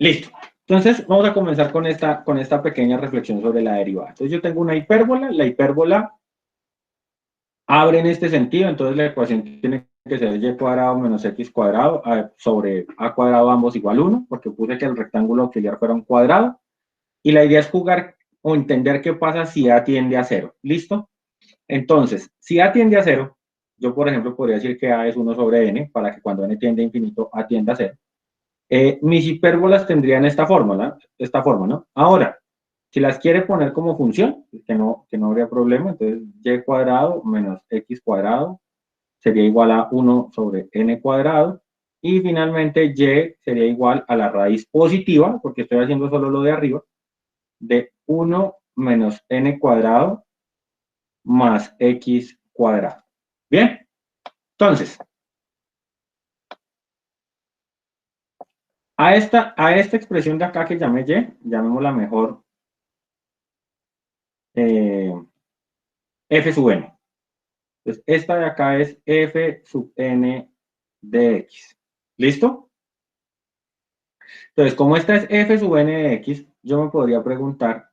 Listo. Entonces, vamos a comenzar con esta pequeña reflexión sobre la derivada. Entonces, yo tengo una hipérbola, la hipérbola abre en este sentido, entonces la ecuación tiene que ser y cuadrado menos x cuadrado sobre a cuadrado ambos igual 1, porque puse que el rectángulo auxiliar fuera un cuadrado, y la idea es jugar o entender qué pasa si a tiende a 0. ¿Listo? Entonces, si a tiende a 0, yo por ejemplo podría decir que a es 1 sobre n, para que cuando n tiende a infinito, a tiende a 0. Mis hipérbolas tendrían esta forma, ¿no? Ahora, si las quiere poner como función, que no habría problema, entonces y cuadrado menos x cuadrado sería igual a 1 sobre n cuadrado, y finalmente y sería igual a la raíz positiva, porque estoy haciendo solo lo de arriba, de 1 menos n cuadrado más x cuadrado. Bien, entonces, a esta expresión de acá que llamé y, llamémosla mejor f sub n. Entonces, esta de acá es f sub n de x. ¿Listo? Entonces, como esta es f sub n de x, yo me podría preguntar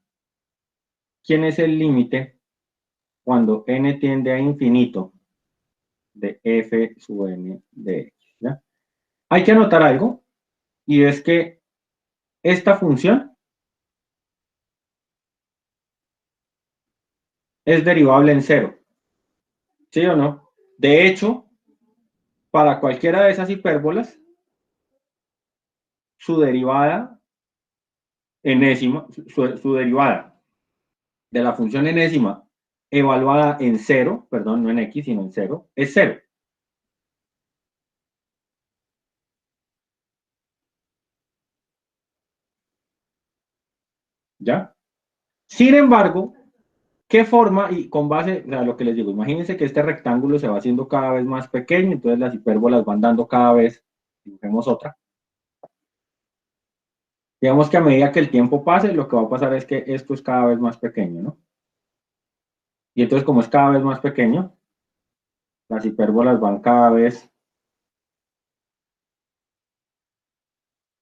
quién es el límite cuando n tiende a infinito de f sub n de x. ¿Ya? Hay que anotar algo, y es que esta función es derivable en cero. ¿Sí o no? De hecho, para cualquiera de esas hipérbolas, su derivada enésima, su derivada de la función enésima evaluada en cero, perdón, no en x, sino en cero, es cero. ¿Ya? Sin embargo, ¿qué forma? Y con base a lo que les digo, imagínense que este rectángulo se va haciendo cada vez más pequeño, entonces las hipérbolas van dando cada vez, dibujemos otra. Digamos que a medida que el tiempo pase, lo que va a pasar es que esto es cada vez más pequeño, ¿no? Y entonces, como es cada vez más pequeño, las hipérbolas van cada vez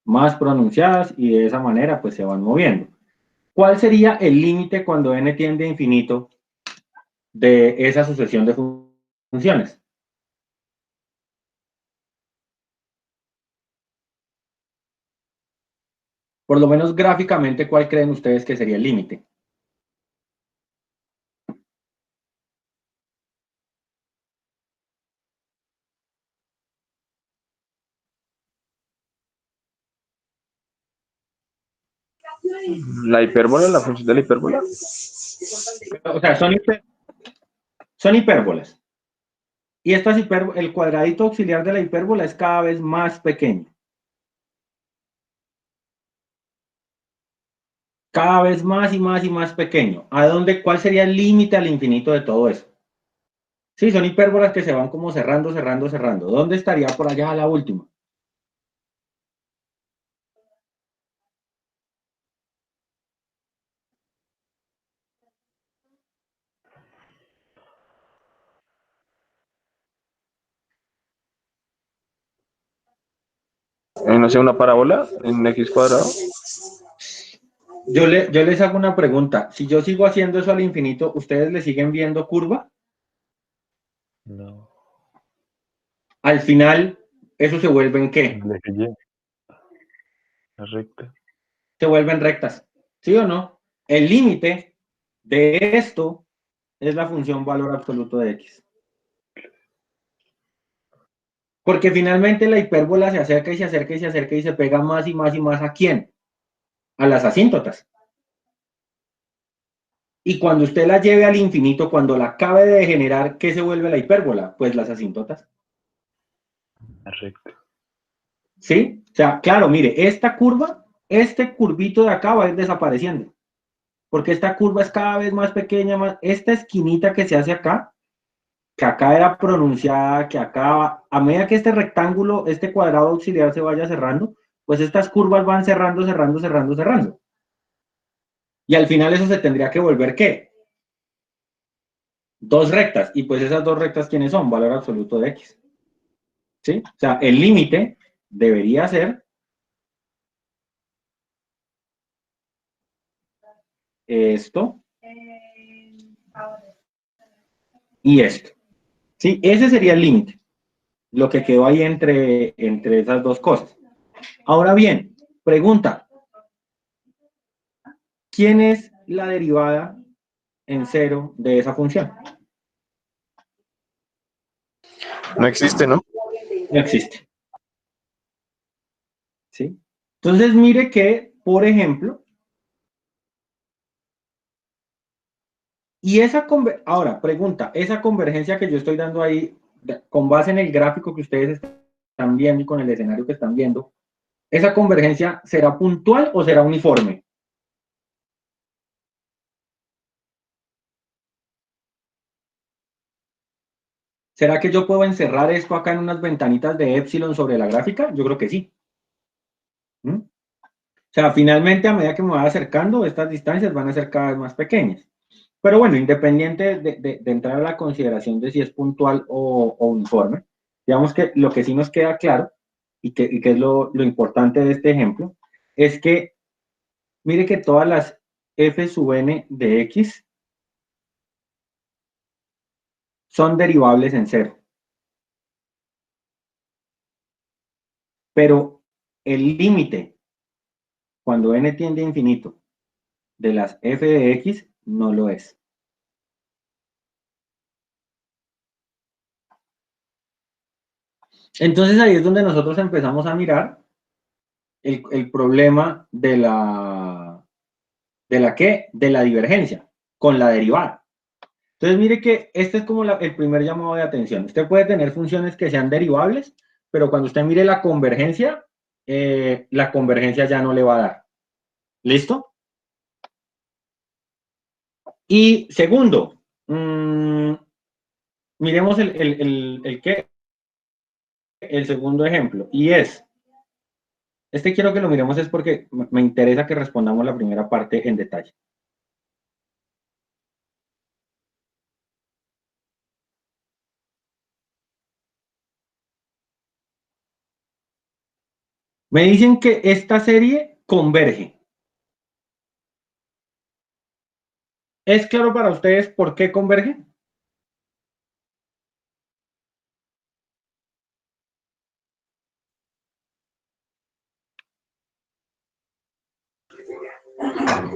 más pronunciadas y de esa manera pues se van moviendo. ¿Cuál sería el límite cuando n tiende a infinito de esa sucesión de funciones? Por lo menos gráficamente, ¿cuál creen ustedes que sería el límite? La hipérbola, la función de la hipérbola. O sea, son hipérbolas. Y el cuadradito auxiliar de la hipérbola es cada vez más pequeño. Cada vez más y más y más pequeño. ¿Cuál sería el límite al infinito de todo eso? Sí, son hipérbolas que se van como cerrando, cerrando, cerrando. ¿Dónde estaría por allá la última? No sé, una parábola en x cuadrado. Yo les hago una pregunta. Si yo sigo haciendo eso al infinito, ¿ustedes le siguen viendo curva? No. Al final, ¿eso se vuelve en qué? El eje Y, la recta. Se vuelven rectas. ¿Sí o no? El límite de esto es la función valor absoluto de x. Porque finalmente la hipérbola se acerca y se acerca y se acerca y se pega más y más y más ¿a quién? A las asíntotas. Y cuando usted la lleve al infinito, cuando la acabe de generar, ¿qué se vuelve la hipérbola? Pues las asíntotas. La recta. ¿Sí? O sea, claro, mire, esta curva, este curvito de acá va a ir desapareciendo. Porque esta curva es cada vez más pequeña, esta esquinita que se hace acá, que acá era pronunciada, que acá, a medida que este rectángulo, este cuadrado auxiliar se vaya cerrando, pues estas curvas van cerrando, cerrando, cerrando, cerrando. Y al final eso se tendría que volver, ¿qué? Dos rectas. Y pues esas dos rectas, ¿quiénes son? Valor absoluto de x. ¿Sí? O sea, el límite debería ser esto y esto. ¿Sí? Ese sería el límite, lo que quedó ahí entre esas dos cosas. Ahora bien, pregunta, ¿quién es la derivada en cero de esa función? No existe, ¿no? No existe. ¿Sí? Entonces, mire que, por ejemplo, y ahora, pregunta, esa convergencia que yo estoy dando ahí, con base en el gráfico que ustedes están viendo y con el escenario que están viendo, ¿esa convergencia será puntual o será uniforme? ¿Será que yo puedo encerrar esto acá en unas ventanitas de epsilon sobre la gráfica? Yo creo que sí. ¿Mm? O sea, finalmente, a medida que me voy acercando, estas distancias van a ser cada vez más pequeñas. Pero bueno, independiente de entrar a la consideración de si es puntual o uniforme, digamos que lo que sí nos queda claro y que es lo importante de este ejemplo, es que mire que todas las f sub n de x son derivables en cero. Pero el límite, cuando n tiende a infinito, de las f de x, no lo es. Entonces ahí es donde nosotros empezamos a mirar el problema de la divergencia con la derivada. Entonces mire que este es como el primer llamado de atención. Usted puede tener funciones que sean derivables, pero cuando usted mire la convergencia ya no le va a dar. ¿Listo? Y segundo, miremos el segundo ejemplo, y este quiero que lo miremos es porque me interesa que respondamos la primera parte en detalle. Me dicen que esta serie converge. ¿Es claro para ustedes por qué converge?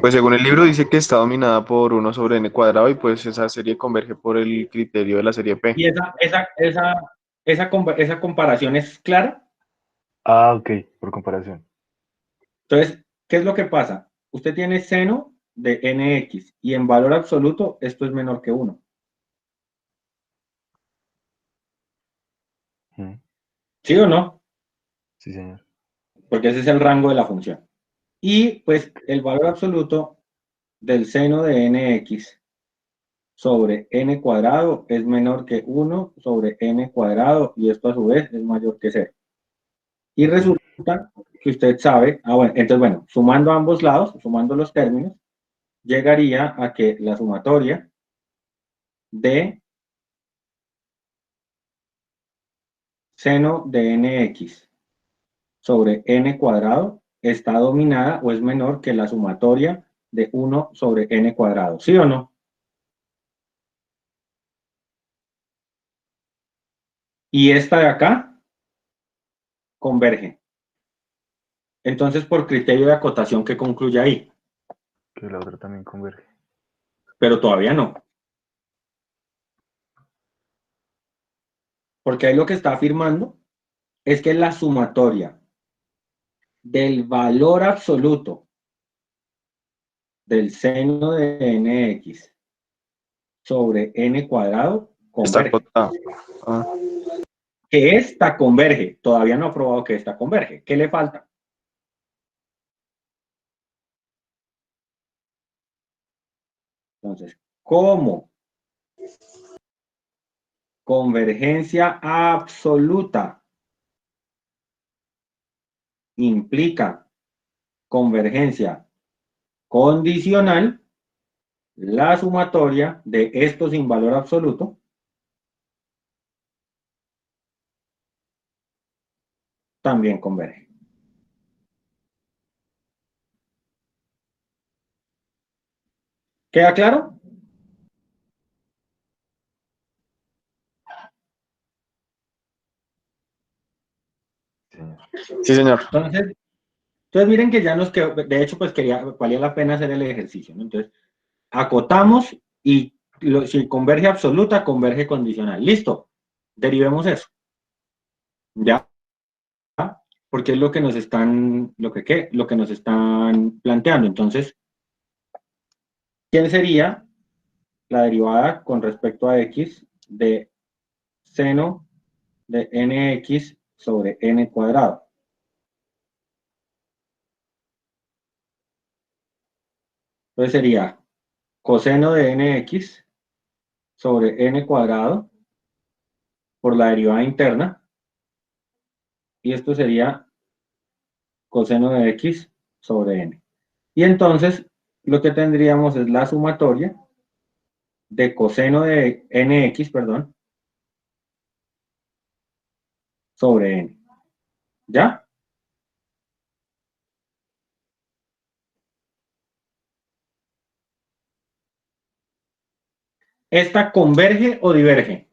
Pues según el libro dice que está dominada por uno sobre n cuadrado y pues esa serie converge por el criterio de la serie P. Y esa comparación es clara. Ah, ok, por comparación. Entonces, ¿qué es lo que pasa? Usted tiene seno de nx y en valor absoluto esto es menor que 1. Mm, ¿Sí o no? sí, señor. Porque ese es el rango de la función. Y pues el valor absoluto del seno de nx sobre n cuadrado es menor que 1 sobre n cuadrado y esto a su vez es mayor que 0. Y Ok. resulta que usted sabe, bueno, entonces bueno, sumando ambos lados, sumando los términos, llegaría a que la sumatoria de seno de nx sobre n cuadrado está dominada o es menor que la sumatoria de 1 sobre n cuadrado. ¿Sí o no? Y esta de acá converge. Entonces, por criterio de acotación, ¿qué concluye ahí? Que la otra también converge. Pero todavía no. Porque ahí lo que está afirmando es que la sumatoria del valor absoluto del seno de nx sobre n cuadrado Está converge. acotada. Ah, Que esta converge. Todavía no ha probado que esta converge. ¿Qué le falta? Entonces, ¿cómo convergencia absoluta implica convergencia condicional? La sumatoria de esto sin valor absoluto también converge. ¿Queda claro? Señor. Sí, señor. Entonces miren que ya nos quedó, de hecho, pues valía la pena hacer el ejercicio, ¿no? Entonces, acotamos y si converge absoluta, converge condicional. Listo, derivemos eso. ¿Ya? Porque es lo que nos están, lo que nos están planteando. Entonces, ¿quién sería la derivada con respecto a x de seno de nx sobre n cuadrado? Entonces sería coseno de nx sobre n cuadrado por la derivada interna, y esto sería coseno de x sobre n. Y entonces lo que tendríamos es la sumatoria de coseno de nx, perdón, sobre n. ¿Ya? ¿Esta converge o diverge?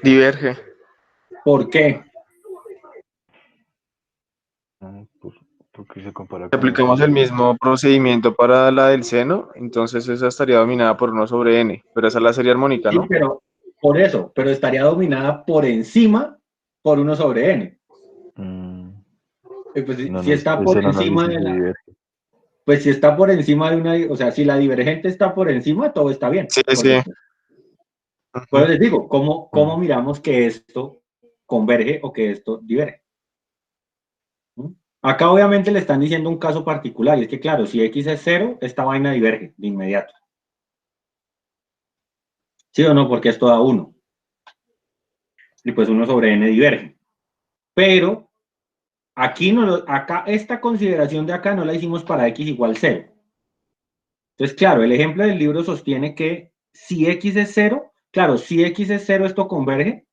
Diverge. ¿Por qué? Ah, porque se compara Si con el aplicamos el coseno. mismo procedimiento para la del seno, entonces esa estaría dominada por 1 sobre n, pero esa es la serie armónica, Sí, ¿no? pero por eso, pero estaría dominada por encima por 1 sobre n. Mm, Pues no si nos, está por ese no nos encima dice de si la, diverge. pues si está por encima de una, o sea, si la divergente está por encima, todo está bien, Sí, por sí. definición. Pues Ujú. les digo, ¿cómo Mm, miramos que esto converge o que esto diverge? ¿Mm? Acá obviamente le están diciendo un caso particular, y es que claro, si x es 0, esta vaina diverge de inmediato. ¿Sí o no? Porque esto da 1. Y pues 1 sobre n diverge. Pero aquí no, acá esta consideración de acá no la hicimos para x igual 0. Entonces, claro, el ejemplo del libro sostiene que si x es 0, claro, si x es 0 esto converge.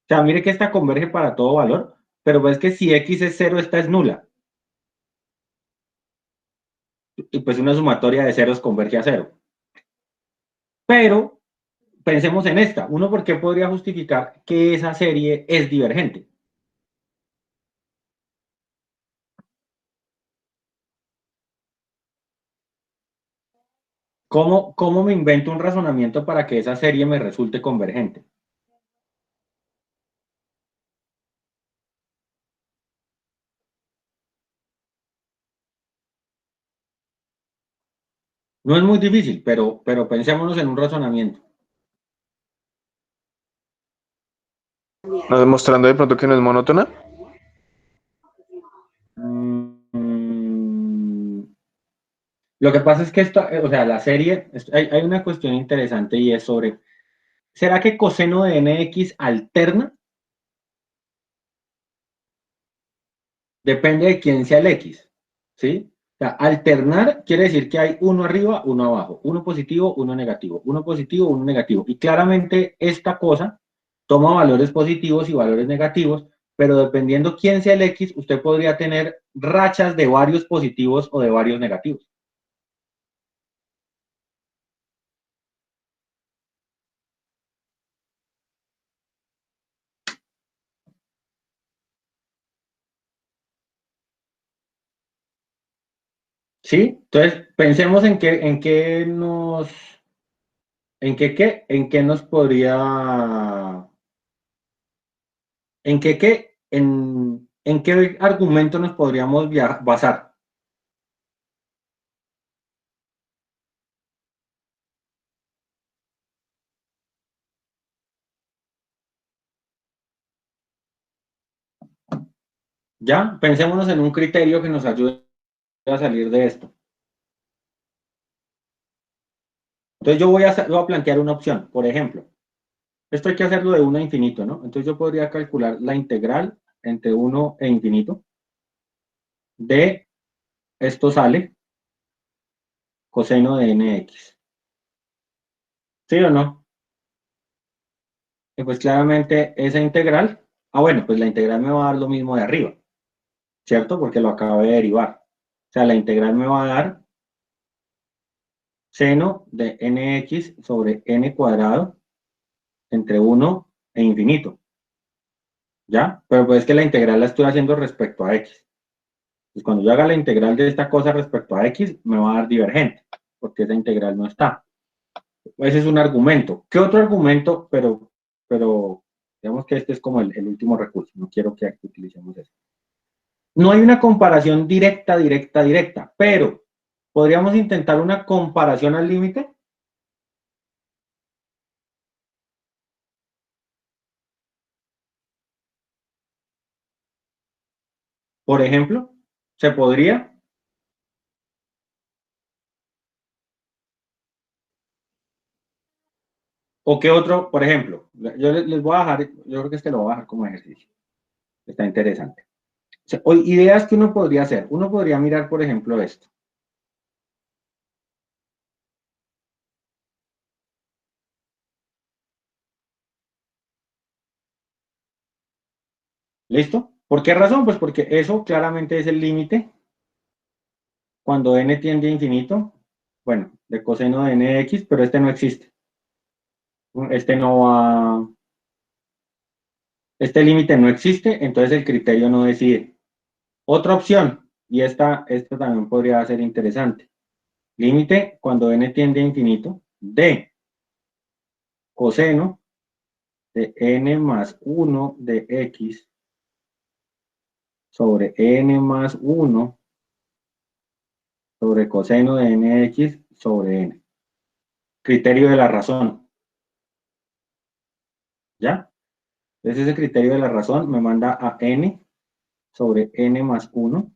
O sea, mire que esta converge para todo valor, pero ves que si x es 0, esta es nula. Y pues una sumatoria de ceros converge a 0. Pero pensemos en esta. Uno, ¿por qué podría justificar que esa serie es divergente? ¿Cómo me invento un razonamiento para que esa serie me resulte convergente? No es muy difícil, pero pensémonos en un razonamiento. ¿Nos demostrando de pronto que no es monótona? Mm, lo que pasa es que esta, o sea, la serie, hay una cuestión interesante y es sobre, ¿será que coseno de nx alterna? Depende de quién sea el x, ¿sí? O sea, alternar quiere decir que hay uno arriba, uno abajo, uno positivo, uno negativo, uno positivo, uno negativo. Y claramente esta cosa toma valores positivos y valores negativos, pero dependiendo quién sea el x, usted podría tener rachas de varios positivos o de varios negativos. ¿Sí? Entonces, pensemos en qué nos podría, en qué argumento nos podríamos basar. ¿Ya? Pensémonos en un criterio que nos ayude a salir de esto. Entonces voy a plantear una opción. Por ejemplo, esto hay que hacerlo de 1 a infinito, ¿no? Entonces yo podría calcular la integral entre 1 e infinito de esto sale coseno de nx. ¿Sí o no? Y pues claramente esa integral, bueno, pues la integral me va a dar lo mismo de arriba. ¿cierto? Porque lo acabo de derivar. O sea, la integral me va a dar seno de nx sobre n cuadrado entre 1 e infinito. ¿Ya? Pero pues es que la integral la estoy haciendo respecto a x. Pues cuando yo haga la integral de esta cosa respecto a x, me va a dar divergente, porque esa integral no está. Ese es un argumento. ¿Qué otro argumento? Pero digamos que este es como el último recurso. No quiero que utilicemos eso. No hay una comparación directa, pero podríamos intentar una comparación al límite. Por ejemplo, se podría. ¿O qué otro? Por ejemplo, yo les voy a dejar, yo creo que este lo voy a dejar como ejercicio. Está interesante. O sea, ideas que uno podría hacer. Uno podría mirar, por ejemplo, esto. ¿Listo? ¿Por qué razón? Pues porque eso claramente es el límite cuando n tiende a infinito. Bueno, de coseno de n de x, pero este no existe. Este no va... Este límite no existe, entonces el criterio no decide. Otra opción, y esta también podría ser interesante. Límite cuando n tiende a infinito de coseno de n más 1 de x sobre n más 1 sobre coseno de n de x sobre n. Criterio de la razón. ¿Ya? Entonces ese criterio de la razón me manda a n sobre n más 1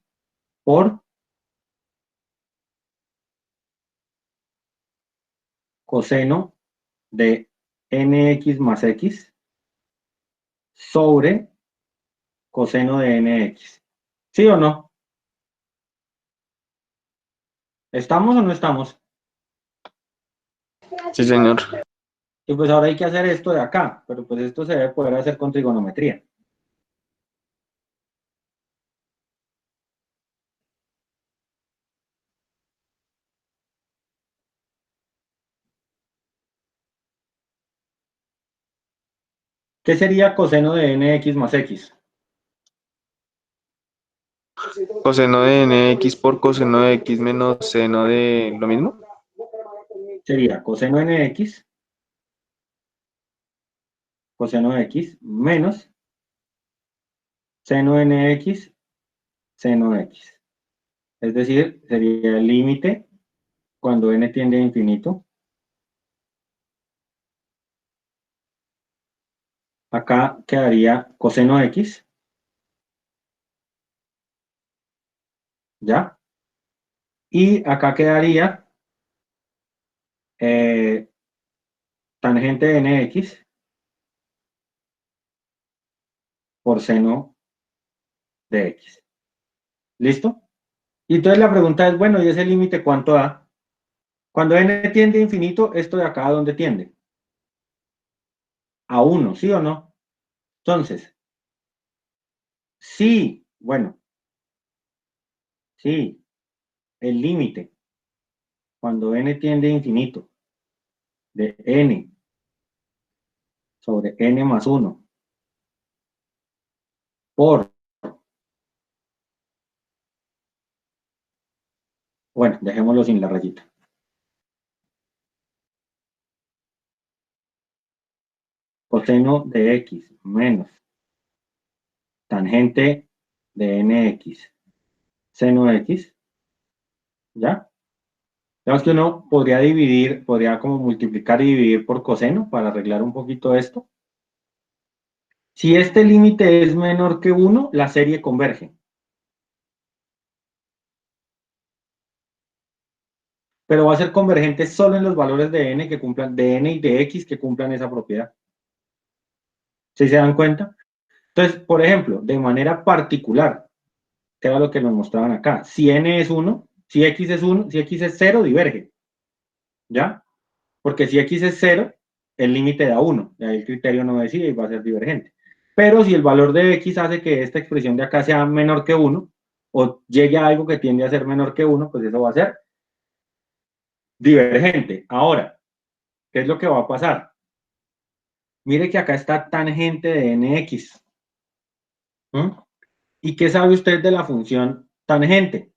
por coseno de nx más x sobre coseno de nx. ¿Sí o no? ¿Estamos o no estamos? Sí, señor. Y pues ahora hay que hacer esto de acá, pero pues esto se debe poder hacer con trigonometría. ¿Qué sería coseno de nx más x? Coseno de nx por coseno de x menos seno de lo mismo. Sería coseno de nx, coseno de x, menos seno de nx, seno de x. Es decir, sería el límite cuando n tiende a infinito. Acá quedaría coseno de x, ¿ya? Y acá quedaría tangente de nx por seno de x. ¿Listo? Y entonces la pregunta es, bueno, ¿y ese límite cuánto da? Cuando n tiende a infinito, ¿esto de acá a dónde tiende? A 1, ¿sí o no? Entonces, sí, bueno, sí, el límite cuando n tiende a infinito de n sobre n más 1 por, bueno, dejémoslo sin la rayita. Coseno de x menos tangente de nx seno de x, ¿ya? Digamos que uno podría dividir, podría como multiplicar y dividir por coseno para arreglar un poquito esto. Si este límite es menor que 1, la serie converge. Pero va a ser convergente solo en los valores de n que cumplan, de n y de x que cumplan esa propiedad. ¿Sí se dan cuenta? Entonces, por ejemplo, de manera particular, que era lo que nos mostraban acá, si n es 1, si x es 1, si x es 0, diverge. ¿Ya? Porque si x es 0, el límite da 1, y ahí el criterio no decide y va a ser divergente. Pero si el valor de x hace que esta expresión de acá sea menor que 1, o llegue a algo que tiende a ser menor que 1, pues eso va a ser divergente. Ahora, ¿qué es lo que va a pasar? Mire que acá está tangente de nx. ¿Mm? ¿Y qué sabe usted de la función tangente?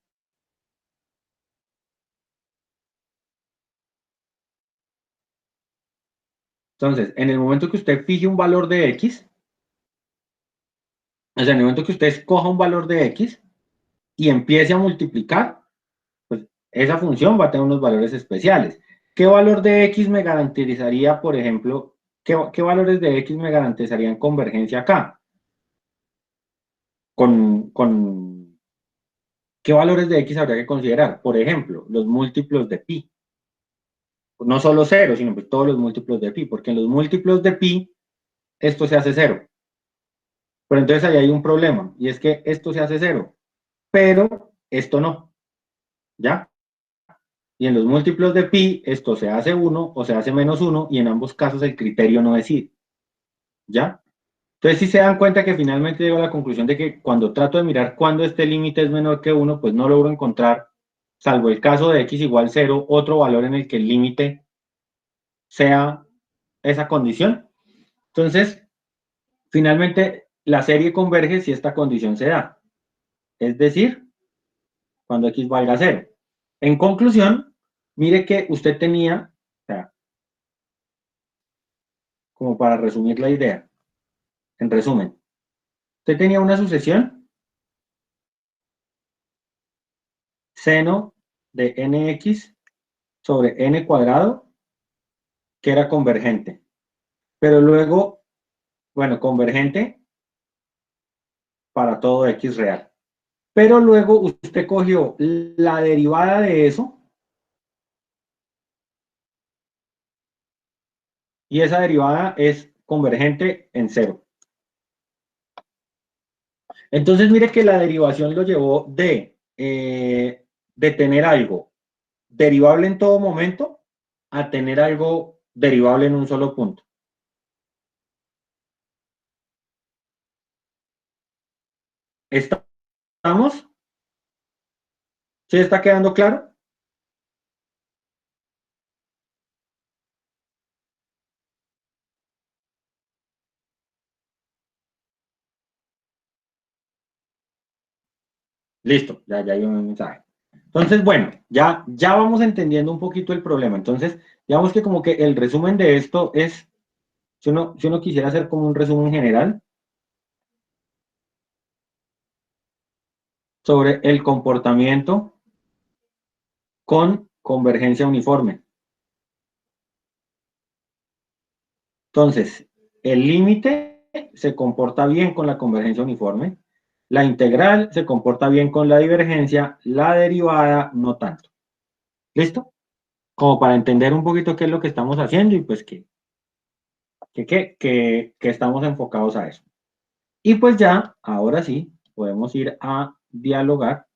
Entonces, en el momento que usted fije un valor de x, o sea, en el momento que usted escoja un valor de x y empiece a multiplicar, pues esa función va a tener unos valores especiales. ¿Qué valor de x me garantizaría, por ejemplo, qué valores de x me garantizarían convergencia acá? ¿Qué valores de x habría que considerar? Por ejemplo, los múltiplos de pi. No solo cero, sino pues todos los múltiplos de pi, porque en los múltiplos de pi esto se hace cero. Pero entonces ahí hay un problema, y es que esto se hace cero, pero esto no, ¿ya? Y en los múltiplos de pi, esto se hace 1 o se hace menos 1, y en ambos casos el criterio no decide, ¿ya? Entonces, si se dan cuenta que finalmente llego a la conclusión de que cuando trato de mirar cuándo este límite es menor que 1, pues no logro encontrar, salvo el caso de x igual 0, otro valor en el que el límite sea esa condición. Entonces, finalmente, la serie converge si esta condición se da. Es decir, cuando x valga 0. En conclusión, mire que usted tenía, o sea, como para resumir la idea, en resumen, usted tenía una sucesión seno de nx sobre n cuadrado que era convergente. Pero luego, bueno, convergente para todo x real. Pero luego usted cogió la derivada de eso y esa derivada es convergente en cero. Entonces, mire que la derivación lo llevó de tener algo derivable en todo momento a tener algo derivable en un solo punto. ¿Estamos? ¿Sí está quedando claro? Listo, ya hay un mensaje. Entonces, bueno, ya vamos entendiendo un poquito el problema. Entonces, digamos que como que el resumen de esto es, si uno quisiera hacer como un resumen general sobre el comportamiento con convergencia uniforme. Entonces, el límite se comporta bien con la convergencia uniforme, la integral se comporta bien con la divergencia, la derivada no tanto. ¿Listo? Como para entender un poquito qué es lo que estamos haciendo y pues que estamos enfocados a eso. Y pues ya, ahora sí, podemos ir a dialogar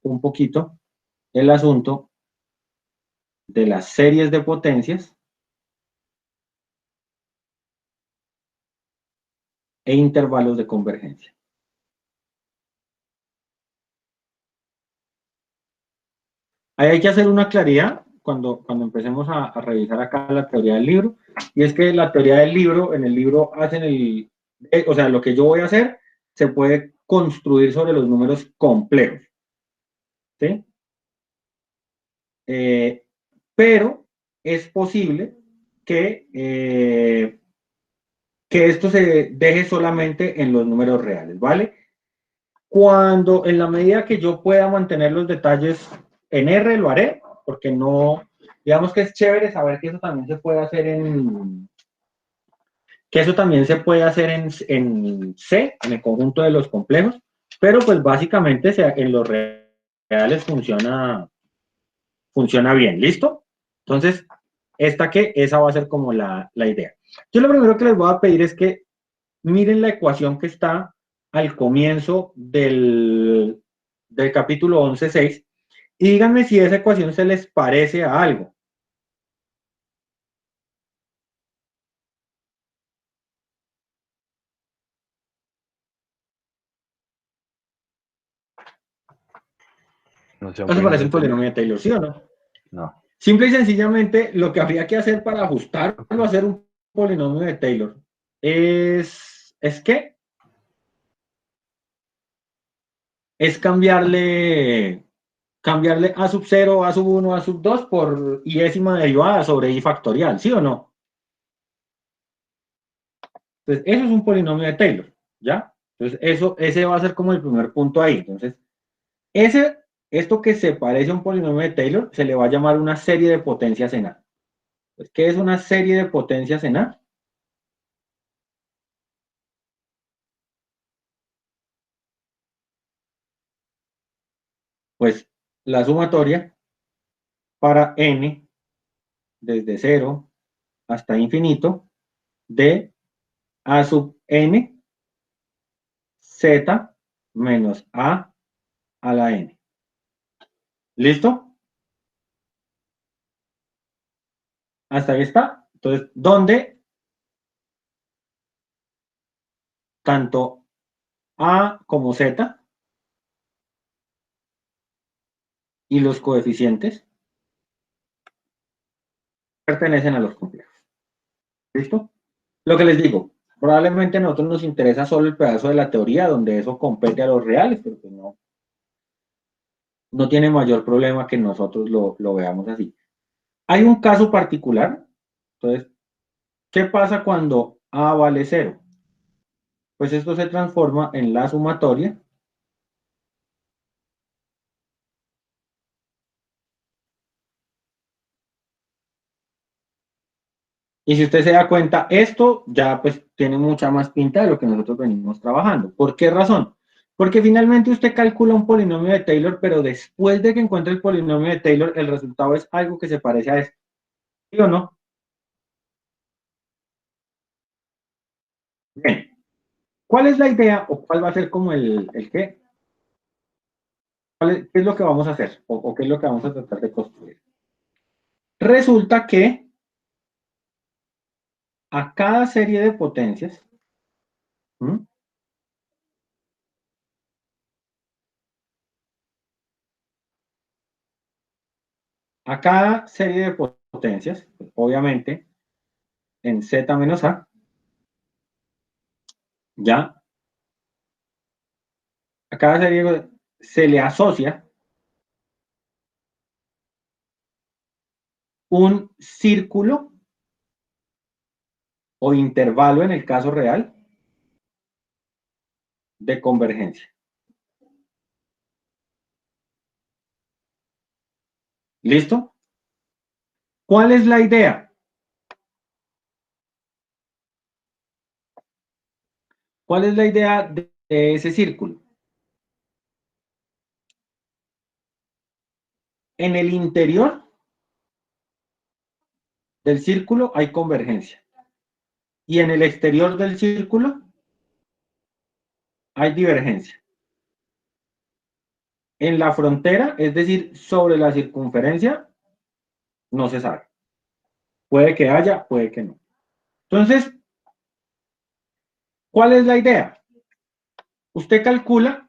un poquito el asunto de las series de potencias e intervalos de convergencia. Ahí hay que hacer una claridad cuando empecemos a revisar acá la teoría del libro, y es que la teoría del libro, en el libro hacen o sea, lo que yo voy a hacer se puede construir sobre los números complejos, ¿sí? Pero es posible que esto se deje solamente en los números reales, ¿vale? En la medida que yo pueda mantener los detalles en R, lo haré, porque no, digamos que es chévere saber que eso también se puede hacer en C, en el conjunto de los complejos, pero pues básicamente en los reales funciona bien, ¿listo? Entonces, esa va a ser como la idea. Yo lo primero que les voy a pedir es que miren la ecuación que está al comienzo del capítulo 11.6 y díganme si esa ecuación se les parece a algo. No sea un No se parece polinomio un de Taylor. polinomio de Taylor, ¿sí o no? No. Simple y sencillamente, lo que habría que hacer para ajustarlo a ser un polinomio de Taylor es que es cambiarle a sub 0, a sub 1, a sub 2 por iésima derivada sobre i factorial, ¿sí o no? Entonces, eso es un polinomio de Taylor, ¿ya? Entonces, ese va a ser como el primer punto ahí. Entonces, esto que se parece a un polinomio de Taylor se le va a llamar una serie de potencias en A. Entonces, ¿qué es una serie de potencias en A? Pues la sumatoria para n desde 0 hasta infinito de a sub n z menos a la n. ¿Listo? Hasta ahí está. Entonces, donde tanto a como z y los coeficientes pertenecen a los complejos. ¿Listo? Lo que les digo, probablemente a nosotros nos interesa solo el pedazo de la teoría donde eso compete a los reales, pero pues no tiene mayor problema que nosotros lo veamos así. Hay un caso particular, entonces, ¿qué pasa cuando a vale 0? Pues esto se transforma en la sumatoria y si usted se da cuenta, esto ya pues tiene mucha más pinta de lo que nosotros venimos trabajando. ¿Por qué razón? Porque finalmente usted calcula un polinomio de Taylor, pero después de que encuentre el polinomio de Taylor, el resultado es algo que se parece a esto. ¿Sí o no? Bien. ¿Cuál es la idea o cuál va a ser como el qué? ¿Qué es lo que vamos a hacer? ¿O qué es lo que vamos a tratar de construir? Resulta que a cada serie de potencias, ¿m? A cada serie de potencias, pues, obviamente, en z menos a, ya, a cada serie se le asocia un círculo o intervalo en el caso real de convergencia. ¿Listo? ¿Cuál es la idea? ¿Cuál es la idea de ese círculo? En el interior del círculo hay convergencia y en el exterior del círculo hay divergencia. En la frontera, es decir, sobre la circunferencia, no se sabe. Puede que haya, puede que no. Entonces, ¿cuál es la idea? Usted calcula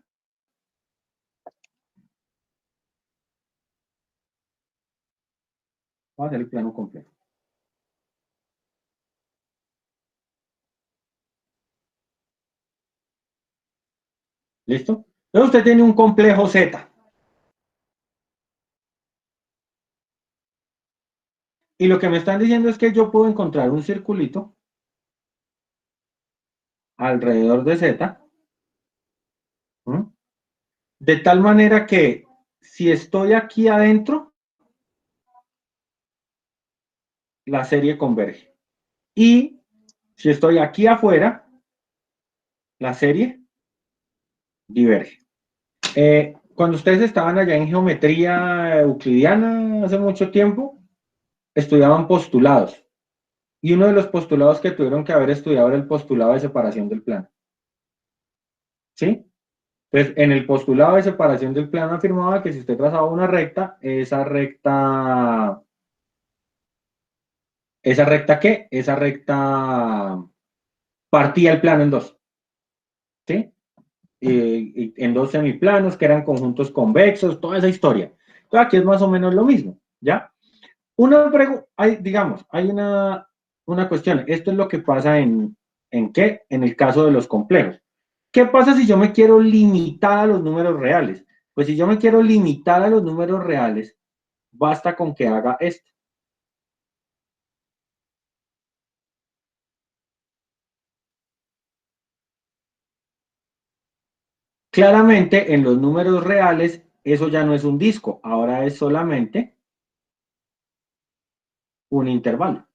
vamos a hacer el plano completo. ¿Listo? Entonces usted tiene un complejo Z. Y lo que me están diciendo es que yo puedo encontrar un circulito alrededor de Z, ¿m? De tal manera que si estoy aquí adentro, la serie converge. Y si estoy aquí afuera, la serie diverge. Cuando ustedes estaban allá en geometría euclidiana hace mucho tiempo, estudiaban postulados. Y uno de los postulados que tuvieron que haber estudiado era el postulado de separación del plano. ¿Sí? Entonces, en el postulado de separación del plano afirmaba que si usted trazaba una recta, ¿esa recta qué? Esa recta partía el plano en dos. ¿Sí? en dos semiplanos que eran conjuntos convexos, toda esa historia. Entonces aquí es más o menos lo mismo, ¿ya? Digamos, hay una cuestión. Esto es lo que pasa ¿en qué? En el caso de los complejos. ¿Qué pasa si yo me quiero limitar a los números reales? Pues si yo me quiero limitar a los números reales, basta con que haga esto. Claramente, en los números reales, eso ya no es un disco, ahora es solamente un intervalo.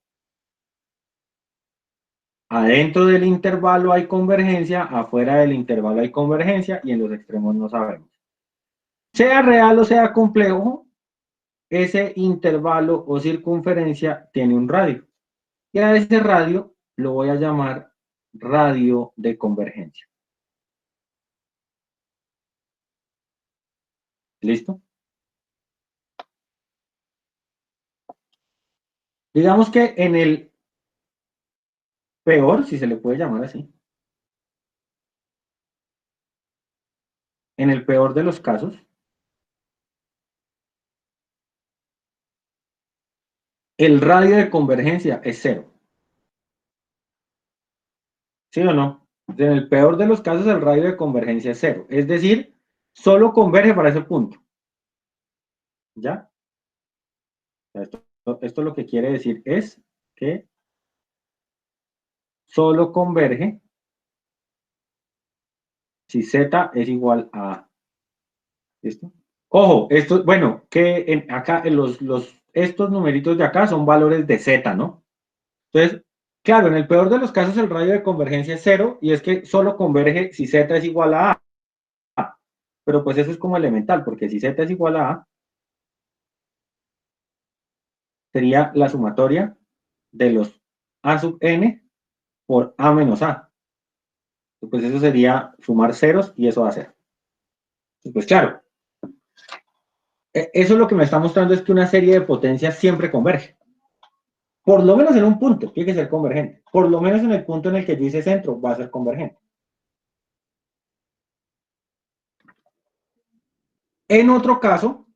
Adentro del intervalo hay convergencia, afuera del intervalo hay convergencia y en los extremos no sabemos. Sea real o sea complejo, ese intervalo o circunferencia tiene un radio. Y a ese radio lo voy a llamar radio de convergencia. ¿Listo? Digamos que en el peor, si se le puede llamar así, en el peor de los casos, el radio de convergencia es cero. ¿Sí o no? En el peor de los casos, el radio de convergencia es cero. Es decir, solo converge para ese punto. ¿Ya? Esto lo que quiere decir es que solo converge si z es igual a A. ¿Listo? Ojo, esto, bueno, que acá estos numeritos de acá son valores de z, ¿no? Entonces, claro, en el peor de los casos el radio de convergencia es cero y es que solo converge si z es igual a A. Pero pues eso es como elemental, porque si z es igual a A, sería la sumatoria de los A sub n por A menos A. Pues eso sería sumar ceros y eso va a ser. Pues claro, eso lo que me está mostrando es que una serie de potencias siempre converge. Por lo menos en un punto, tiene que ser convergente. Por lo menos en el punto en el que yo hice centro, va a ser convergente. En otro caso,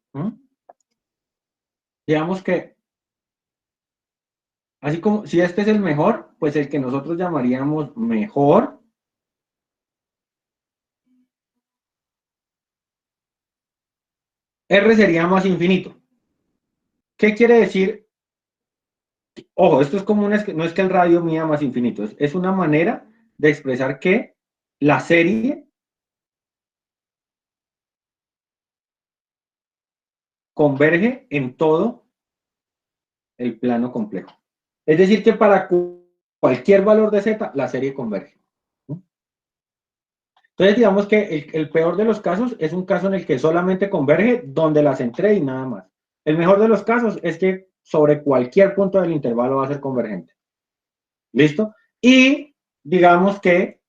digamos que, así como si este es el mejor, pues el que nosotros llamaríamos mejor, R sería más infinito. ¿Qué quiere decir? Ojo, esto es como no es que el radio mida más infinito, es una manera de expresar que la serie converge en todo el plano complejo. Es decir, que para cualquier valor de z, la serie converge. Entonces, digamos que el peor de los casos es un caso en el que solamente converge donde la centré y nada más. El mejor de los casos es que sobre cualquier punto del intervalo va a ser convergente. ¿Listo? Y digamos que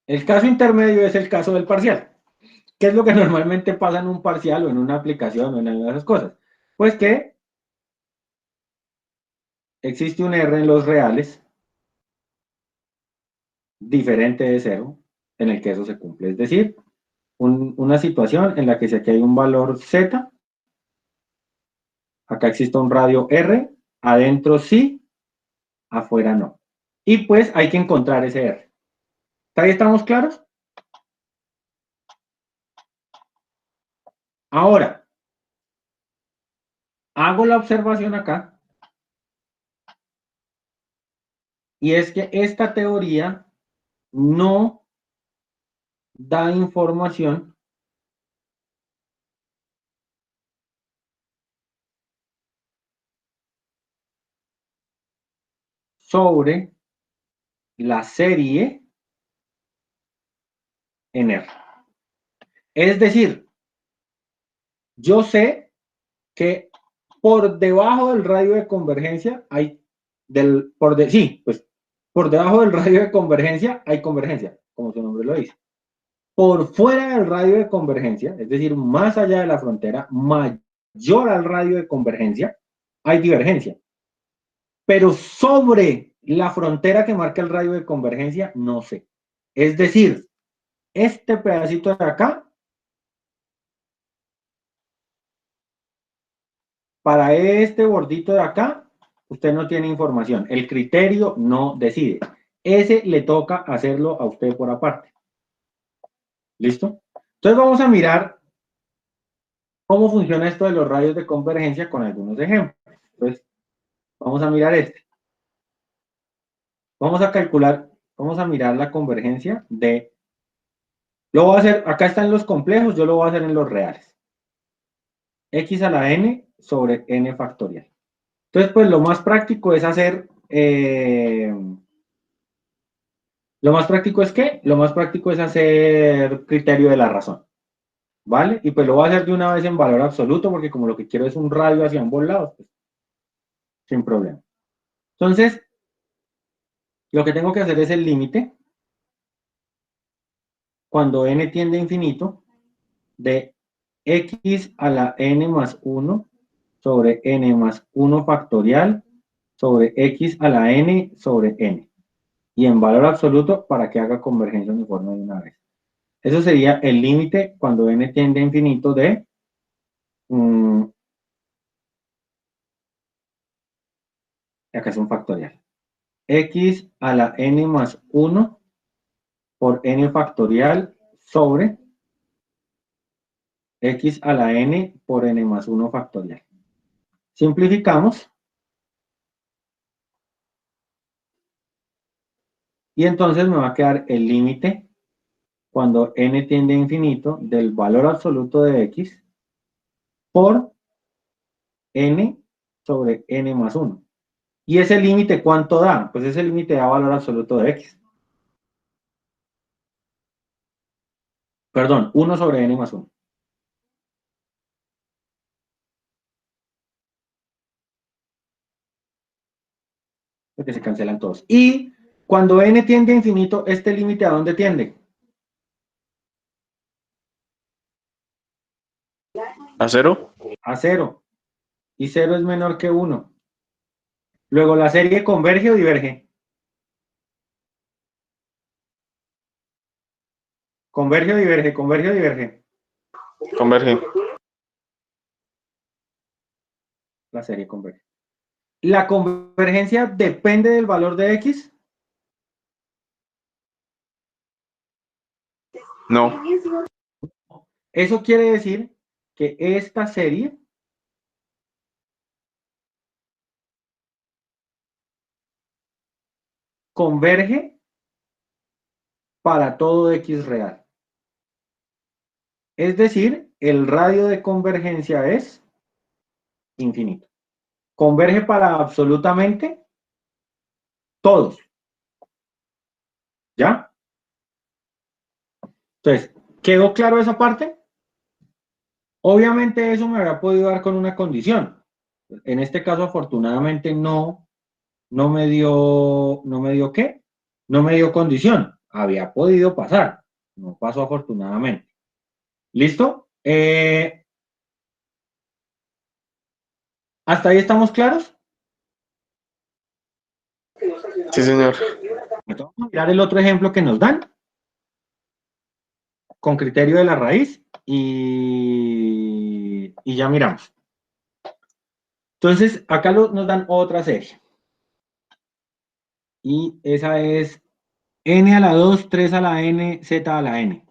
el caso intermedio es el caso del parcial. ¿Qué es lo que normalmente pasa en un parcial o en una aplicación o en esas cosas? Pues que existe un R en los reales diferente de cero en el que eso se cumple. Es decir, una situación en la que si aquí hay un valor z, acá existe un radio R, adentro sí, afuera no. Y pues hay que encontrar ese R. ¿Ahí estamos claros? Ahora, hago la observación acá, y es que esta teoría no da información sobre la serie en R. Es decir, yo sé que por debajo del radio de convergencia hay por debajo del radio de convergencia hay convergencia, como su nombre lo dice. Por fuera del radio de convergencia, es decir, más allá de la frontera, mayor al radio de convergencia, hay divergencia. pero sobre la frontera que marca el radio de convergencia, no sé. Es decir, este pedacito de acá, para este bordito de acá, usted no tiene información. El criterio no decide. Ese le toca hacerlo a usted por aparte. ¿Listo? Entonces vamos a mirar cómo funciona esto de los radios de convergencia con algunos ejemplos. Entonces, vamos a mirar este. Vamos a calcular, vamos a mirar la convergencia de... Lo voy a hacer, acá están los complejos, yo lo voy a hacer en los reales. X a la n sobre n factorial. Entonces, pues lo más práctico es hacer... lo más práctico es ¿qué? Lo más práctico es hacer criterio de la razón. ¿Vale? Y pues lo voy a hacer de una vez en valor absoluto, porque como lo que quiero es un radio hacia ambos lados, pues, sin problema. Entonces, lo que tengo que hacer es el límite, cuando n tiende a infinito, de x a la n más 1 sobre n más 1 factorial sobre x a la n sobre n. Y en valor absoluto para que haga convergencia uniforme de una vez. Eso sería el límite cuando n tiende a infinito de... acá es un factorial. X a la n más 1 por n factorial sobre x a la n por n más 1 factorial. Simplificamos. Y entonces me va a quedar el límite cuando n tiende a infinito del valor absoluto de x por n sobre n más 1. ¿Y ese límite cuánto da? Pues ese límite da valor absoluto de x. Perdón, 1 sobre n más 1. Porque se cancelan todos. Y cuando n tiende a infinito, ¿este límite a dónde tiende? ¿A cero? A 0. Y 0 es menor que 1. Luego, ¿la serie converge o diverge? Converge o diverge, converge o diverge. Converge. La serie converge. ¿La convergencia depende del valor de x? No. Eso quiere decir que esta serie converge para todo x real. Es decir, el radio de convergencia es infinito. Converge para absolutamente todos. ¿Ya? Entonces, ¿quedó claro esa parte? Obviamente eso me habría podido dar con una condición. En este caso, afortunadamente, no me dio ¿qué? No me dio condición. Había podido pasar. No pasó afortunadamente. ¿Listo? ¿Hasta ahí estamos claros? Sí, señor. Vamos a mirar el otro ejemplo que nos dan con criterio de la raíz y ya miramos. Entonces, acá nos dan otra serie. Y esa es n a la 2, 3 a la n, z a la n.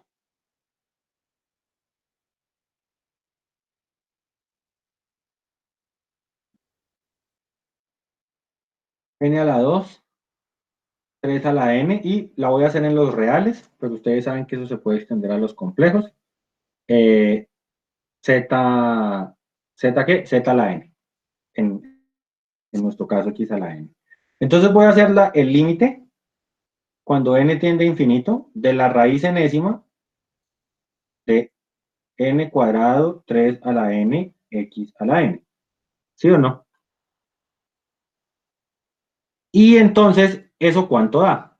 N a la 2, 3 a la n, y la voy a hacer en los reales, pero ustedes saben que eso se puede extender a los complejos. Z, ¿Z qué? Z a la n. En nuestro caso, x a la n. Entonces voy a hacer el límite cuando n tiende a infinito de la raíz enésima de n cuadrado 3 a la n, x a la n. ¿Sí o no? Y entonces, ¿eso cuánto da?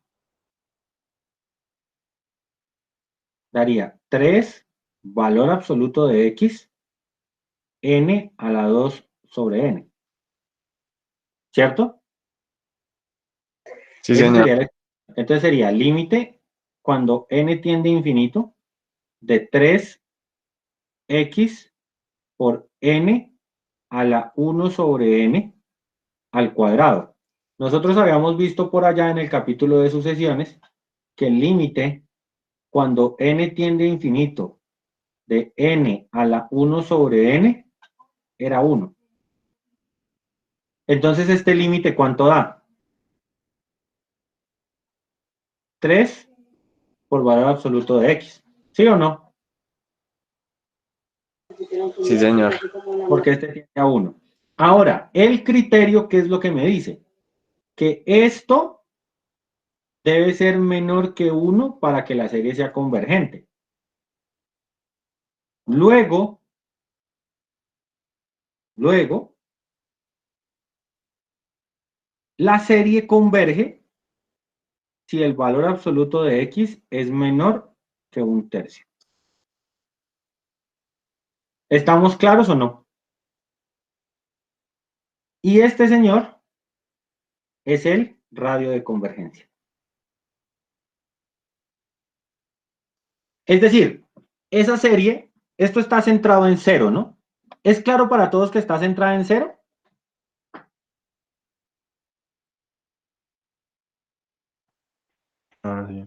Daría 3 valor absoluto de x, n a la 2 sobre n. ¿Cierto? Sí, Ese señor. sería entonces sería límite cuando n tiende a infinito de 3x por n a la 1 sobre n al cuadrado. Nosotros habíamos visto por allá en el capítulo de sucesiones que el límite cuando n tiende a infinito de n a la 1 sobre n era 1. Entonces, ¿este límite cuánto da? 3 por valor absoluto de x. ¿Sí o no? Sí, señor. Porque este tiene a 1. Ahora, el criterio, ¿qué es lo que me dice? Que esto debe ser menor que 1 para que la serie sea convergente. Luego, la serie converge si el valor absoluto de x es menor que 1/3. ¿Estamos claros o no? Y este señor es el radio de convergencia. Es decir, esa serie, esto está centrado en cero, ¿no? ¿Es claro para todos que está centrada en cero? Ah, sí.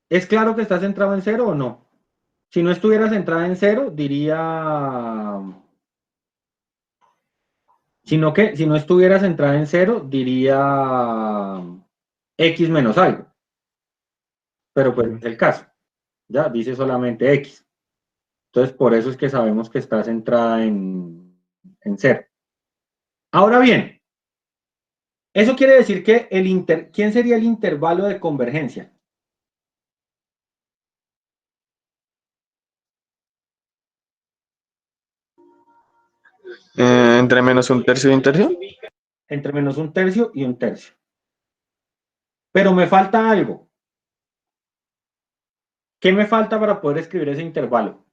¿Es claro que está centrado en cero o no? Si no estuviera centrada en cero, diría... Sino que si no estuviera centrada en cero, diría x menos algo. Pero pues es el caso. Ya dice solamente x. Entonces, por eso es que sabemos que está centrada en cero. Ahora bien, eso quiere decir que ¿quién sería el intervalo de convergencia? Entre menos 1/3 y 1/3. Entre menos 1/3 y 1/3. Pero me falta algo. ¿Qué me falta para poder escribir ese intervalo?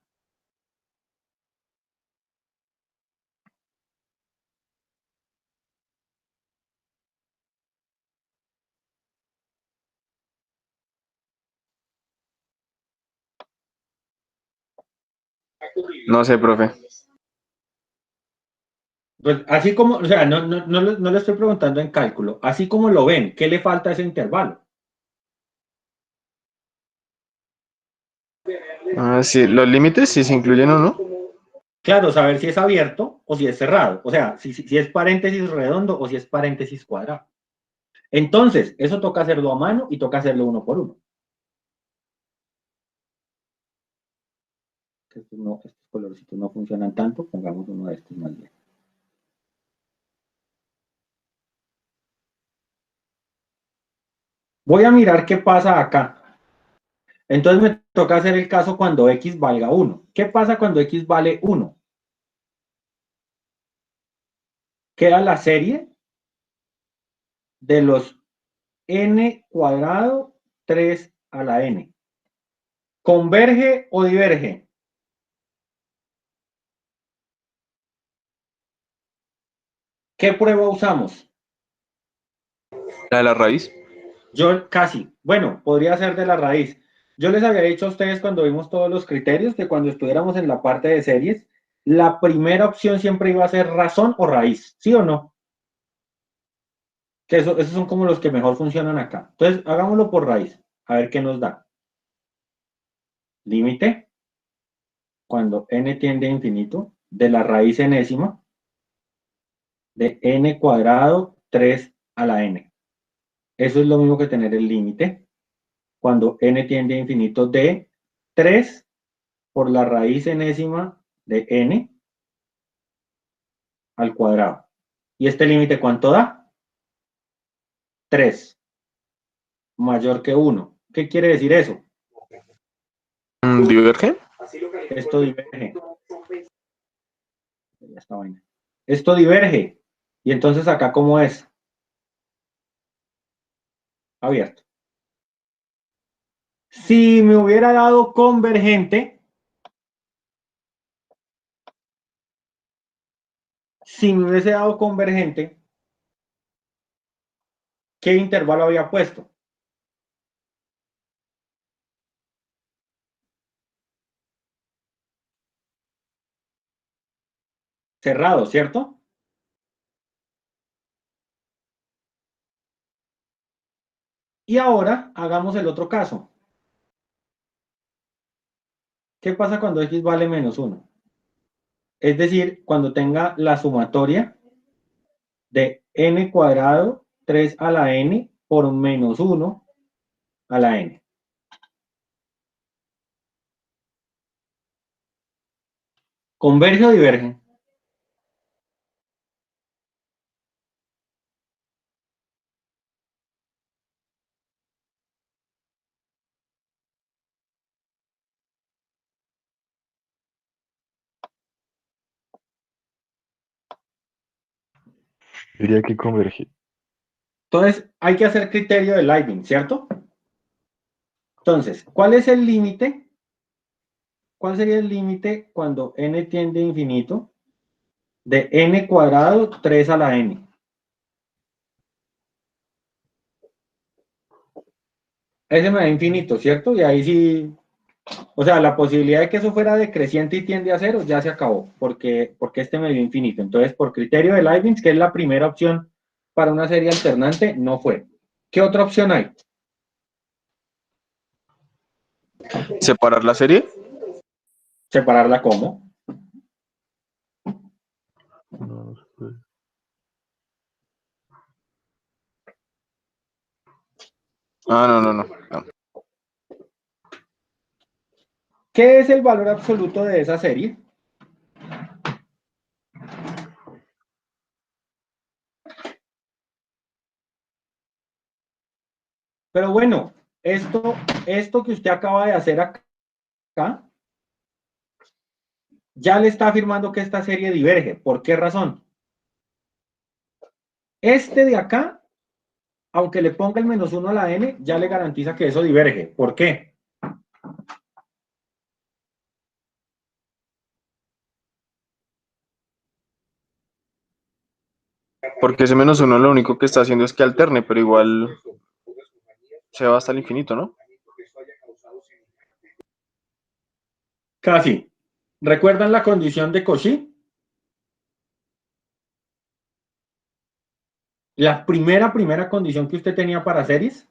No sé, profe. Pues así como, o sea, no le estoy preguntando en cálculo, así como lo ven, ¿qué le falta a ese intervalo? Ah, sí, los límites, si se incluyen o no. Claro, saber si es abierto o si es cerrado, o sea, si es paréntesis redondo o si es paréntesis cuadrado. Entonces, eso toca hacerlo a mano y toca hacerlo uno por uno. Estos colorcitos no funcionan tanto, pongamos uno de estos más bien. Voy a mirar qué pasa acá. Entonces me toca hacer el caso cuando x valga 1. ¿Qué pasa cuando x vale 1? Queda la serie de los n cuadrado 3 a la n. ¿Converge o diverge? ¿Qué prueba usamos? La de la raíz. Yo casi, bueno, podría ser de la raíz. Yo les había dicho a ustedes cuando vimos todos los criterios que cuando estuviéramos en la parte de series, la primera opción siempre iba a ser razón o raíz, ¿sí o no? Que esos son como los que mejor funcionan acá. Entonces, hagámoslo por raíz, a ver qué nos da. Límite, cuando n tiende a infinito, de la raíz enésima de n cuadrado 3 a la n. Eso es lo mismo que tener el límite cuando n tiende a infinito de 3 por la raíz enésima de n al cuadrado. ¿Y este límite cuánto da? 3 mayor que 1. ¿Qué quiere decir eso? ¿Diverge? Esto diverge. Esto diverge. Y entonces acá, ¿cómo es? Abierto. Si me hubiera dado convergente, si me hubiese dado convergente, ¿qué intervalo había puesto? Cerrado, ¿cierto? Y ahora hagamos el otro caso. ¿Qué pasa cuando x vale menos 1? Es decir, cuando tenga la sumatoria de n cuadrado 3 a la n por menos 1 a la n. ¿Converge o diverge? Diría que converge. Entonces, hay que hacer criterio de Leibniz, ¿cierto? Entonces, ¿cuál es el límite? ¿Cuál sería el límite cuando n tiende a infinito de n cuadrado 3 a la n? Ese me da infinito, ¿cierto? Y ahí sí, o sea, la posibilidad de que eso fuera decreciente y tiende a cero ya se acabó, porque este me dio infinito. Entonces, por criterio de Leibniz, que es la primera opción para una serie alternante, no fue. ¿Qué otra opción hay? ¿Separar la serie? Separarla como. No se puede. Ah, no. ¿Qué es el valor absoluto de esa serie? Pero bueno, esto que usted acaba de hacer acá, ya le está afirmando que esta serie diverge. ¿Por qué razón? Este de acá, aunque le ponga el menos 1 a la n, ya le garantiza que eso diverge. ¿Por qué? Porque ese menos uno lo único que está haciendo es que alterne, pero igual se va hasta el infinito, ¿no? Casi. ¿Recuerdan la condición de Cauchy? La primera condición que usted tenía para series.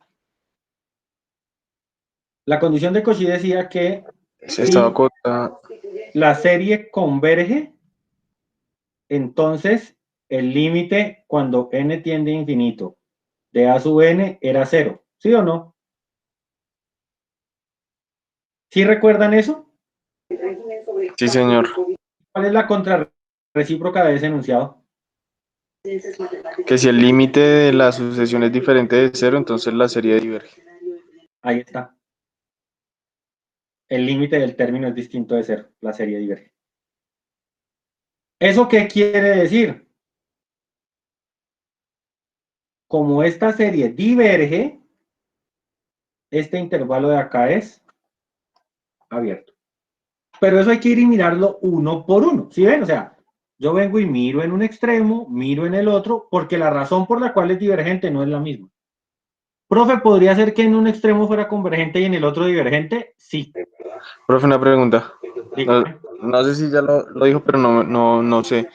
La condición de Cauchy decía que Se estaba si acota. la serie converge, entonces el límite cuando n tiende a infinito de a sub n era 0. ¿Sí o no? ¿Sí recuerdan eso? Sí, señor. ¿Cuál es la contrarrecíproca de ese enunciado? Que si el límite de la sucesión es diferente de cero, entonces la serie diverge. Ahí está. El límite del término es distinto de 0. La serie diverge. ¿Eso qué quiere decir? Como esta serie diverge, este intervalo de acá es abierto. Pero eso hay que ir y mirarlo uno por uno. ¿Sí ven? O sea, yo vengo y miro en un extremo, miro en el otro, porque la razón por la cual es divergente no es la misma. Profe, ¿podría ser que en un extremo fuera convergente y en el otro divergente? Sí. Profe, una pregunta. No, Dígame. no sé si ya lo dijo, pero no sé.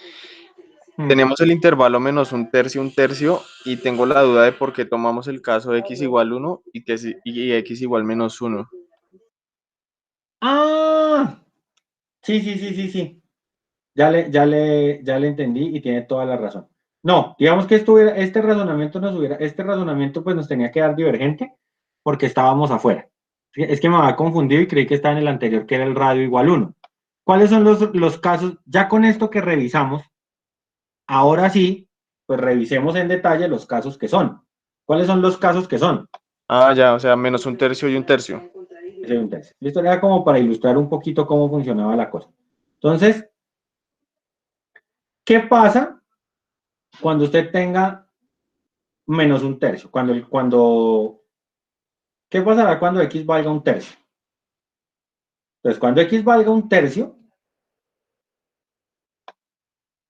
Tenemos el intervalo menos un tercio, y tengo la duda de por qué tomamos el caso de x igual 1 y x igual menos 1. Ah, sí. Ya le entendí y tiene toda la razón. No, digamos que este razonamiento pues nos tenía que dar divergente porque estábamos afuera. Es que me había confundido y creí que estaba en el anterior, que era el radio igual 1. ¿Cuáles son los casos? Ya con esto que revisamos, ahora sí, pues revisemos en detalle los casos que son. ¿Cuáles son los casos que son? Ah, ya, o sea, menos un tercio y un tercio. Esto era como para ilustrar un poquito cómo funcionaba la cosa. Entonces, ¿qué pasa cuando usted tenga menos un tercio? ¿Qué pasará cuando x valga un tercio? Entonces, cuando x valga un tercio,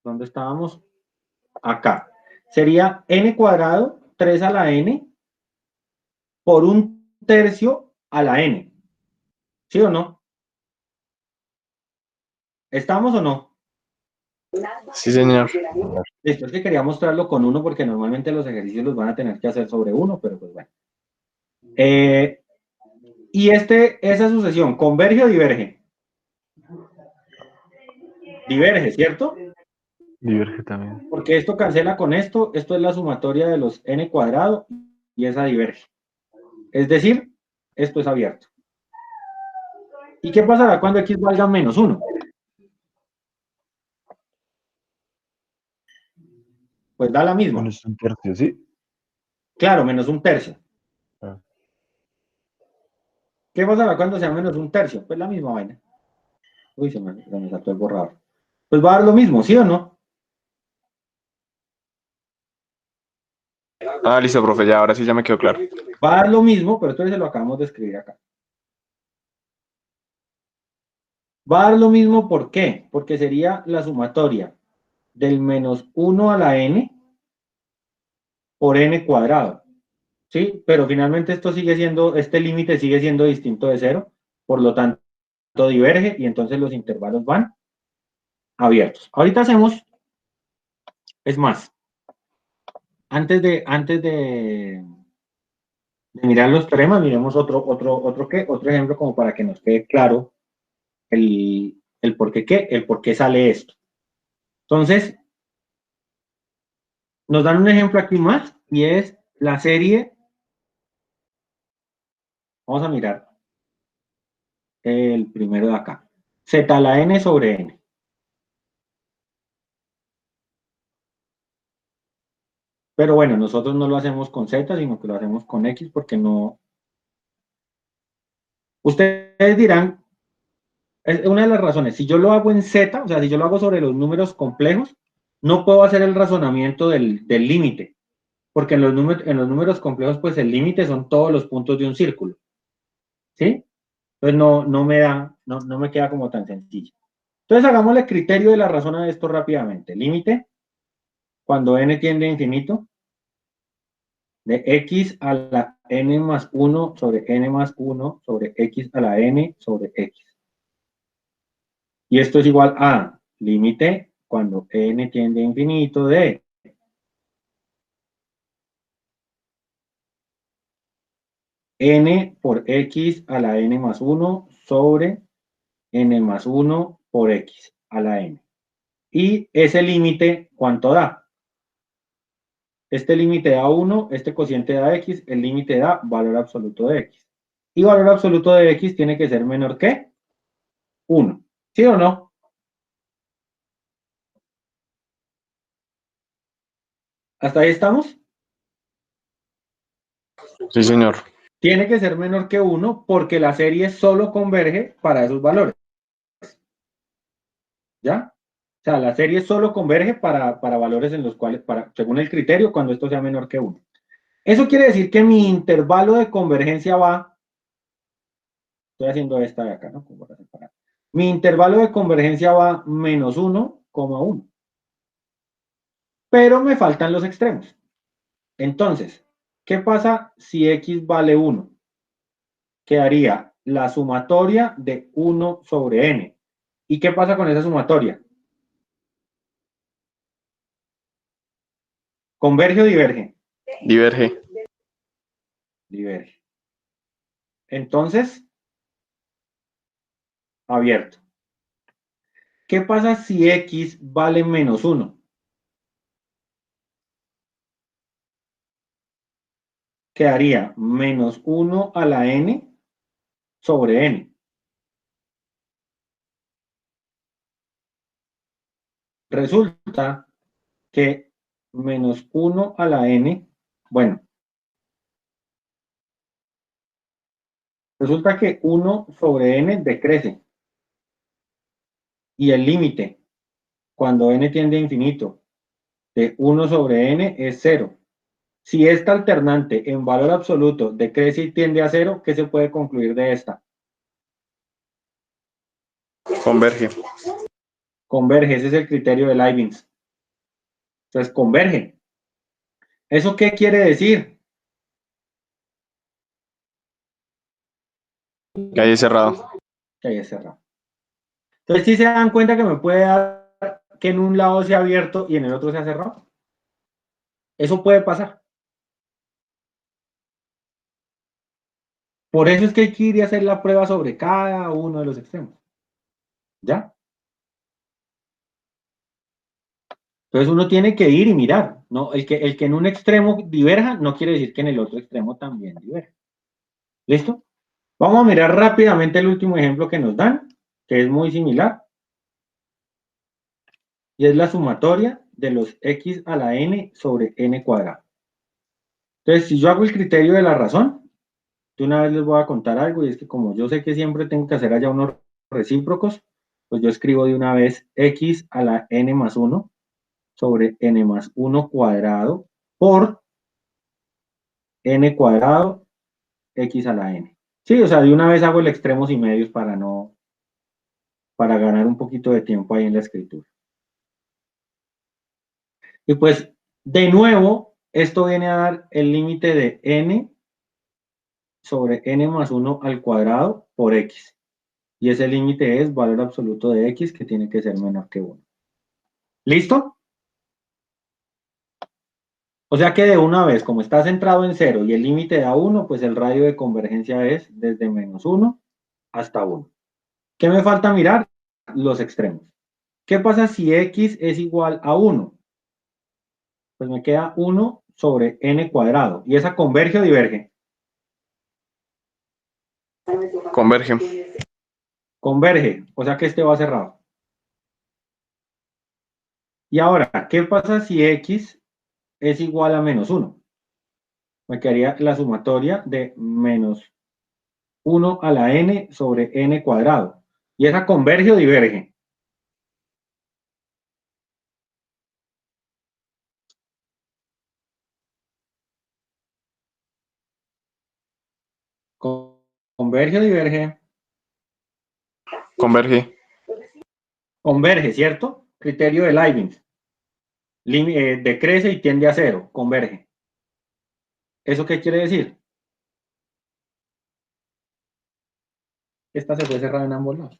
¿dónde estábamos? Acá. Sería n cuadrado 3 a la n por 1/3 a la n. ¿Sí o no? ¿Estamos o no? Sí, señor. Listo, es que quería mostrarlo con 1 porque normalmente los ejercicios los van a tener que hacer sobre 1, pero pues bueno. Y esa sucesión, ¿converge o diverge? Diverge, ¿cierto? Diverge también. Porque esto cancela con esto es la sumatoria de los n cuadrado y esa diverge. Es decir, esto es abierto. ¿Y qué pasará cuando x valga menos 1? Pues da la misma. Menos un tercio, ¿sí? Claro, menos 1/3. Ah, ¿Qué pasará cuando sea menos 1/3? Pues la misma vaina. Uy, se me saltó el borrador. Pues va a dar lo mismo, ¿sí o no? Ah, listo, profe, ya, ahora sí ya me quedó claro. Va a dar lo mismo, pero entonces se lo acabamos de escribir acá. Va a dar lo mismo, ¿por qué? Porque sería la sumatoria del menos 1 a la n por n cuadrado. ¿Sí? Pero finalmente esto sigue siendo, este límite sigue siendo distinto de 0, por lo tanto diverge y entonces los intervalos van abiertos. Ahorita hacemos, es más, antes de mirar los teoremas, miremos otro ejemplo como para que nos quede claro el por qué sale esto. Entonces, nos dan un ejemplo aquí más y es la serie, vamos a mirar el primero de acá, z a la n sobre n. Pero bueno, nosotros no lo hacemos con z, sino que lo hacemos con x porque no... Ustedes dirán, es una de las razones, si yo lo hago en z, o sea, si yo lo hago sobre los números complejos, no puedo hacer el razonamiento del límite, porque en los números complejos, pues el límite son todos los puntos de un círculo, ¿sí? Entonces no me queda como tan sencillo. Entonces hagamos el criterio de la razón de esto rápidamente. Límite, cuando n tiende a infinito, de x a la n más 1 sobre n más 1 sobre x a la n sobre x. Y esto es igual a límite cuando n tiende a infinito de n por x a la n más 1 sobre n más 1 por x a la n. Y ese límite, ¿cuánto da? Este límite da 1, este cociente da x, el límite da valor absoluto de x. Y valor absoluto de x tiene que ser menor que 1. ¿Sí o no? ¿Hasta ahí estamos? Sí, señor. Tiene que ser menor que 1 porque la serie solo converge para esos valores. ¿Ya? O sea, la serie solo converge para valores en los cuales, según el criterio, cuando esto sea menor que 1. Eso quiere decir que mi intervalo de convergencia va, estoy haciendo esta de acá, ¿no? Como para separar. Mi intervalo de convergencia va menos 1,1. Pero me faltan los extremos. Entonces, ¿qué pasa si x vale 1? Quedaría la sumatoria de 1 sobre n. ¿Y qué pasa con esa sumatoria? ¿Converge o diverge? Diverge. Diverge. Entonces, abierto. ¿Qué pasa si x vale menos 1? Quedaría menos 1 a la n sobre n. Resulta que menos 1 a la n, bueno, resulta que 1 sobre n decrece. Y el límite, cuando n tiende a infinito, de 1 sobre n es 0. Si esta alternante en valor absoluto decrece y tiende a 0, ¿qué se puede concluir de esta? Converge. Converge, ese es el criterio de Leibniz. Entonces, converge. ¿Eso qué quiere decir? Que ahí es cerrado. Que ahí es cerrado. Entonces, si se dan cuenta que me puede dar que en un lado sea abierto y en el otro sea cerrado. Eso puede pasar. Por eso es que hay que ir y hacer la prueba sobre cada uno de los extremos. ¿Ya? Entonces uno tiene que ir y mirar, ¿no? El que en un extremo diverja no quiere decir que en el otro extremo también diverja. ¿Listo? Vamos a mirar rápidamente el último ejemplo que nos dan, que es muy similar, y es la sumatoria de los x a la n sobre n cuadrado. Entonces, si yo hago el criterio de la razón, de una vez les voy a contar algo, y es que como yo sé que siempre tengo que hacer allá unos recíprocos, pues yo escribo de una vez x a la n más 1 sobre n más 1 cuadrado por n cuadrado x a la n. Sí, o sea, de una vez hago el extremos y medios para ganar un poquito de tiempo ahí en la escritura. Y pues, de nuevo, esto viene a dar el límite de n sobre n más 1 al cuadrado por x. Y ese límite es valor absoluto de x, que tiene que ser menor que 1. ¿Listo? O sea que de una vez, como está centrado en 0 y el límite da 1, pues el radio de convergencia es desde menos 1 hasta 1. ¿Qué me falta mirar? Los extremos. ¿Qué pasa si x es igual a 1? Pues me queda 1 sobre n cuadrado. ¿Y esa converge o diverge? Converge. Converge, o sea que este va cerrado. Y ahora, ¿qué pasa si x es igual a menos 1? Me quedaría la sumatoria de menos 1 a la n sobre n cuadrado. ¿Y esa converge o diverge? ¿Converge o diverge? Converge. Converge, ¿cierto? Criterio de Leibniz. Decrece y tiende a 0, converge. ¿Eso qué quiere decir? Esta se puede cerrar en ambos lados.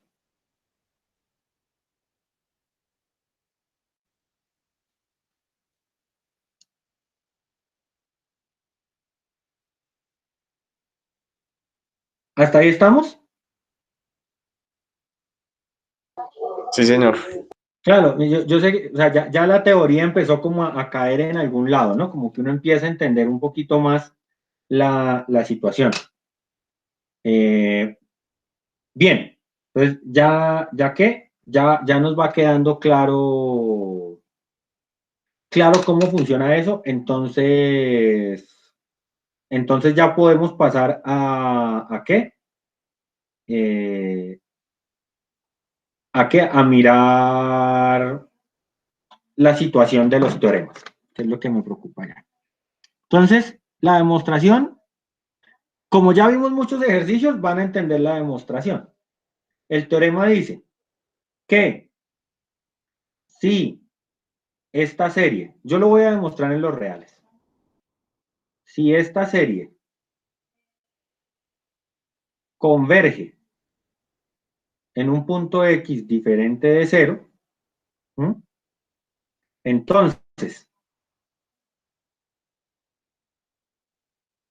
¿Hasta ahí estamos? Sí, señor. Claro, yo sé que, o sea, ya la teoría empezó como a caer en algún lado, ¿no? Como que uno empieza a entender un poquito más la situación. Eh, bien, entonces ya nos va quedando claro cómo funciona eso, entonces ya podemos pasar ¿a qué? ¿A qué? A mirar la situación de los teoremas, que es lo que me preocupa ya. Entonces, la demostración, como ya vimos muchos ejercicios, van a entender la demostración. El teorema dice que si esta serie, yo lo voy a demostrar en los reales, si esta serie converge en un punto X diferente de 0, entonces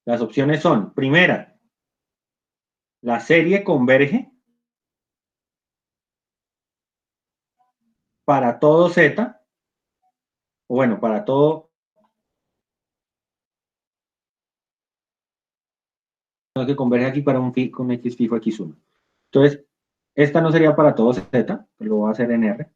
las opciones son, primera, la serie converge para todo Z, o bueno, para todo, no, que converge aquí para un X fijo X1. Entonces, esta no sería para todo Z, lo voy a hacer en R.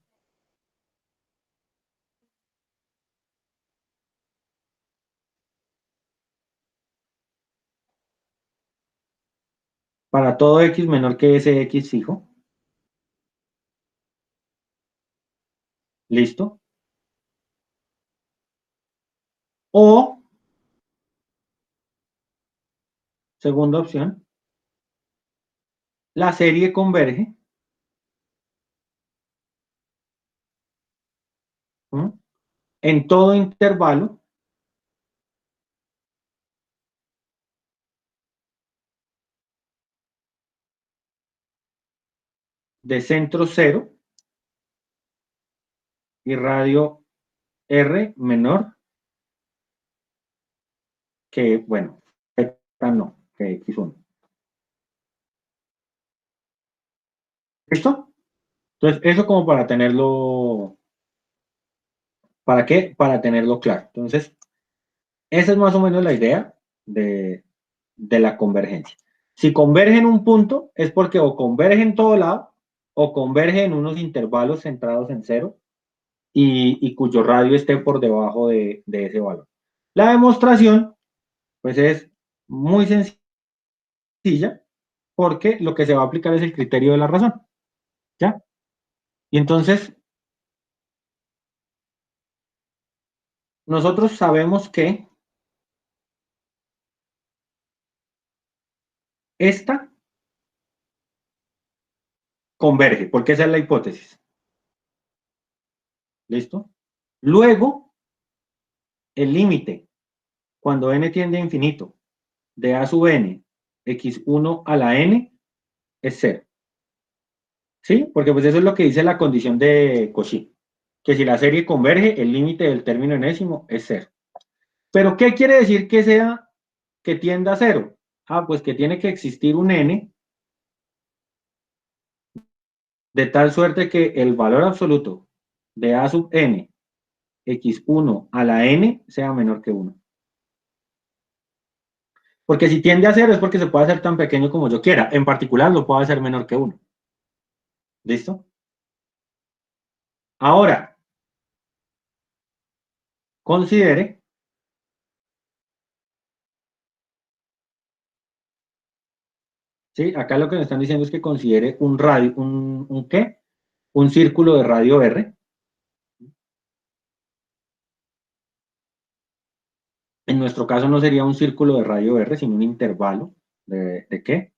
Para todo X menor que ese X fijo. ¿Listo? O, segunda opción, la serie converge, ¿m?, en todo intervalo de centro 0 y radio R menor que, bueno, Z no, que X1. ¿Listo? Entonces, eso como para tenerlo, ¿para qué? Para tenerlo claro. Entonces, esa es más o menos la idea de la convergencia. Si converge en un punto, es porque o converge en todo lado, o converge en unos intervalos centrados en cero, y cuyo radio esté por debajo de ese valor. La demostración, pues es muy sencilla, porque lo que se va a aplicar es el criterio de la razón. ¿Ya? Y entonces, nosotros sabemos que esta converge, porque esa es la hipótesis. ¿Listo? Luego, el límite, cuando n tiende a infinito, de a sub n, x1 a la n, es 0. ¿Sí? Porque pues eso es lo que dice la condición de Cauchy, que si la serie converge, el límite del término enésimo es 0. ¿Pero qué quiere decir que sea, que tienda a 0? Ah, pues que tiene que existir un n de tal suerte que el valor absoluto de a sub n, x1 a la n, sea menor que 1. Porque si tiende a 0 es porque se puede hacer tan pequeño como yo quiera. En particular, lo puedo hacer menor que 1. ¿Listo? Ahora, considere ¿sí? Acá lo que me están diciendo es que considere un radio, ¿un qué? Un círculo de radio R. En nuestro caso no sería un círculo de radio R, sino un intervalo ¿de qué?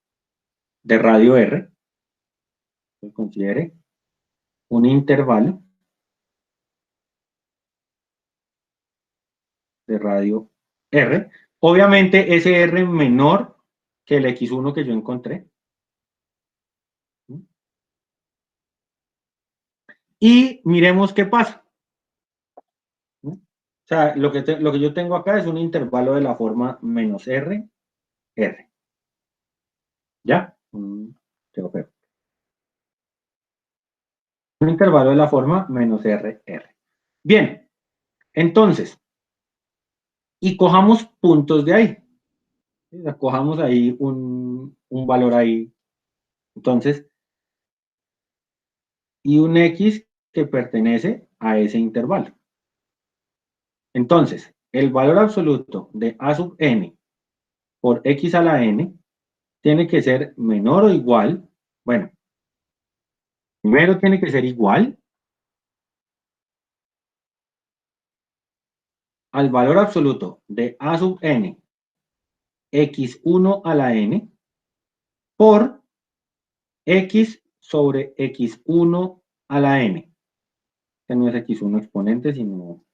De radio R. Entonces considere un intervalo de radio R. Obviamente ese R menor que el X1 que yo encontré. Y miremos qué pasa. O sea, lo que yo tengo acá es un intervalo de la forma menos R, R. ¿Ya? Quedó feo. Un intervalo de la forma menos R, R. Bien, entonces, y cojamos puntos de ahí. Cojamos ahí un valor ahí. Entonces, y un X que pertenece a ese intervalo. Entonces, el valor absoluto de A sub n por X a la n tiene que ser menor o igual. Bueno, primero tiene que ser igual al valor absoluto de A sub n X1 a la n por X sobre X1 a la n. Que no es X1 exponente, sino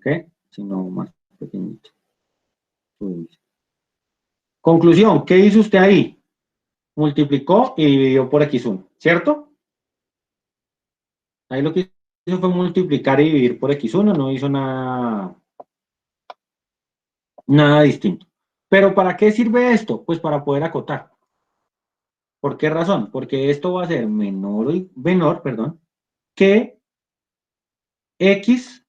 ¿qué? Sino más pequeñito. Conclusión, ¿qué hizo usted ahí? Multiplicó y dividió por X1, ¿cierto? Ahí lo que hizo fue multiplicar y dividir por X1, no hizo nada distinto. ¿Pero para qué sirve esto? Pues para poder acotar. ¿Por qué razón? Porque esto va a ser menor, perdón, que X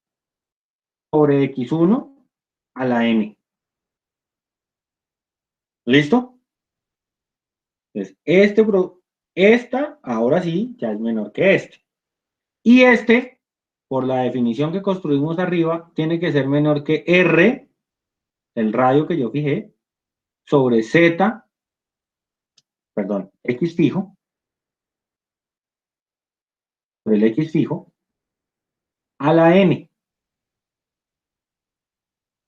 sobre X1 a la N. ¿Listo? Entonces, esta, ahora sí, ya es menor que este. Y este, por la definición que construimos arriba, tiene que ser menor que R, el radio que yo fijé, sobre Z, perdón, X fijo, sobre el X fijo, a la N.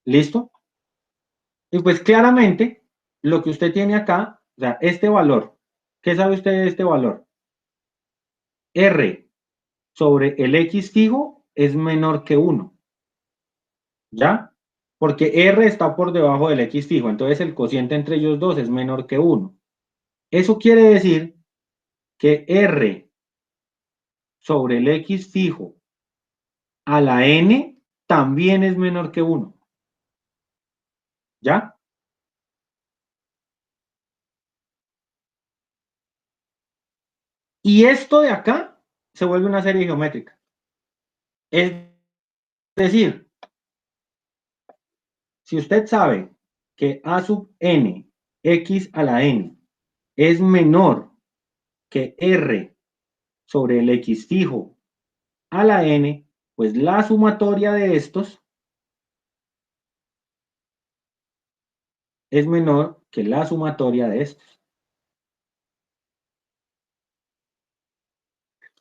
¿Listo? Y pues claramente, lo que usted tiene acá, o sea, este valor, ¿qué sabe usted de este valor? R sobre el X fijo es menor que 1. ¿Ya? Porque R está por debajo del X fijo, entonces el cociente entre ellos dos es menor que 1. Eso quiere decir que R sobre el X fijo a la N también es menor que 1. ¿Ya? Y esto de acá se vuelve una serie geométrica. Es decir, si usted sabe que A sub n, x a la n, es menor que R sobre el X fijo a la n, pues la sumatoria de estos es menor que la sumatoria de estos.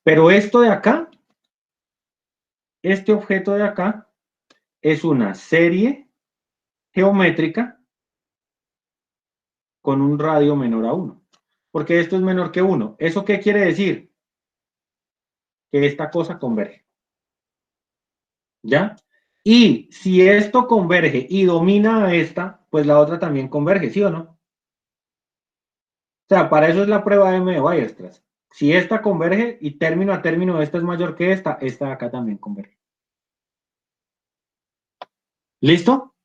Pero esto de acá, este objeto de acá, es una serie geométrica con un radio menor a 1. Porque esto es menor que 1. ¿Eso qué quiere decir? Que esta cosa converge. ¿Ya? Y si esto converge y domina a esta, pues la otra también converge, ¿sí o no? O sea, para eso es la prueba de M de Weierstrass. Si esta converge y término a término esta es mayor que esta de acá también converge. ¿Listo?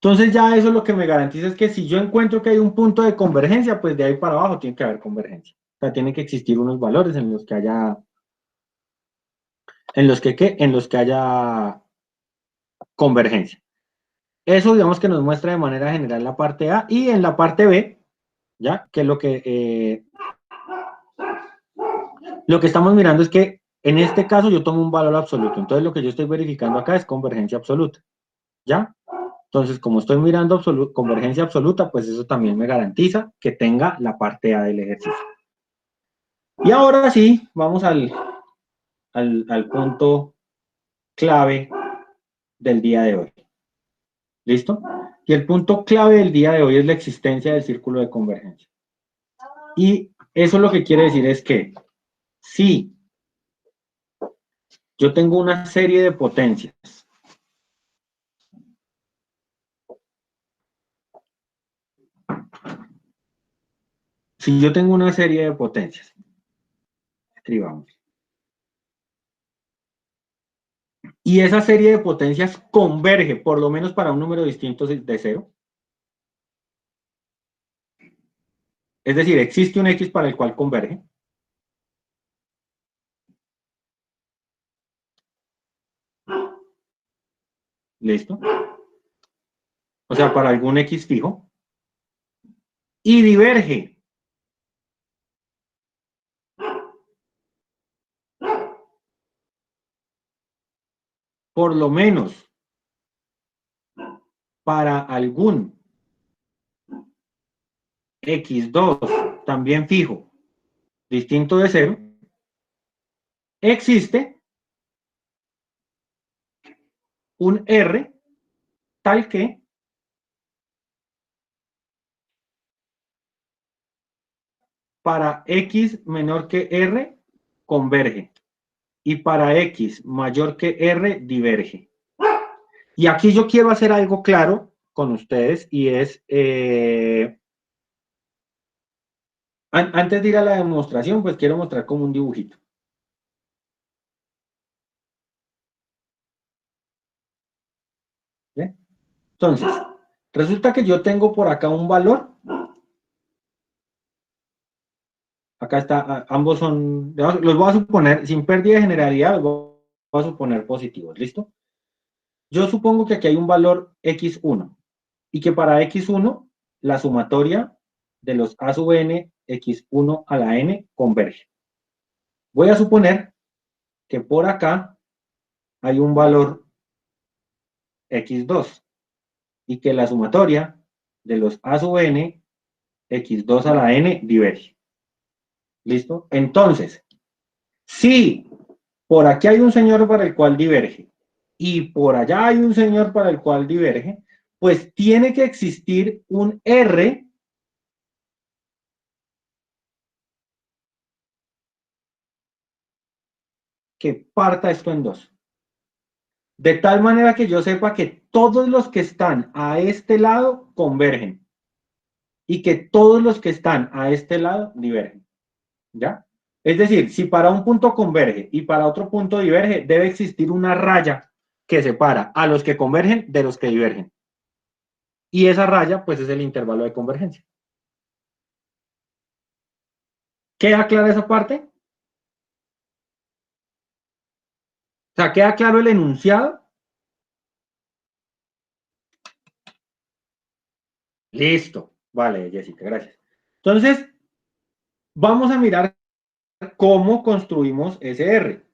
Entonces ya eso lo que me garantiza es que si yo encuentro que hay un punto de convergencia, pues de ahí para abajo tiene que haber convergencia. O sea, tiene que existir unos valores en los que haya, en los que haya convergencia. Eso digamos que nos muestra de manera general la parte A y en la parte B, ¿ya? Que lo que estamos mirando es que en este caso yo tomo un valor absoluto. Entonces lo que yo estoy verificando acá es convergencia absoluta, ¿ya? Entonces, como estoy mirando convergencia absoluta, pues eso también me garantiza que tenga la parte A del ejercicio. Y ahora sí, vamos al punto clave del día de hoy. ¿Listo? Y el punto clave del día de hoy es la existencia del círculo de convergencia. Y eso lo que quiere decir es que si yo tengo una serie de potencias escribamos, y esa serie de potencias converge por lo menos para un número distinto de 0, es decir, existe un X para el cual converge, ¿listo? O sea, para algún X fijo, y diverge por lo menos para algún X2 también fijo, distinto de 0, existe un R tal que para X menor que R converge y para X mayor que R diverge. Y aquí yo quiero hacer algo claro con ustedes y es, antes de ir a la demostración, pues quiero mostrar como un dibujito. ¿Bien? Entonces, resulta que yo tengo por acá un valor. Acá está, ambos son, los voy a suponer, sin pérdida de generalidad, los voy a suponer positivos, ¿listo? Yo supongo que aquí hay un valor x1 y que para x1 la sumatoria de los a sub n, x1 a la n, converge. Voy a suponer que por acá hay un valor x2 y que la sumatoria de los a sub n, x2 a la n, diverge. ¿Listo? Entonces, si por aquí hay un señor para el cual diverge y por allá hay un señor para el cual diverge, pues tiene que existir un R que parta esto en dos. De tal manera que yo sepa que todos los que están a este lado convergen y que todos los que están a este lado divergen. ¿Ya? Es decir, si para un punto converge y para otro punto diverge, debe existir una raya que separa a los que convergen de los que divergen. Y esa raya, pues, es el intervalo de convergencia. ¿Queda clara esa parte? O sea, ¿queda claro el enunciado? Listo. Vale, Jessica, gracias. Entonces, vamos a mirar cómo construimos ese R.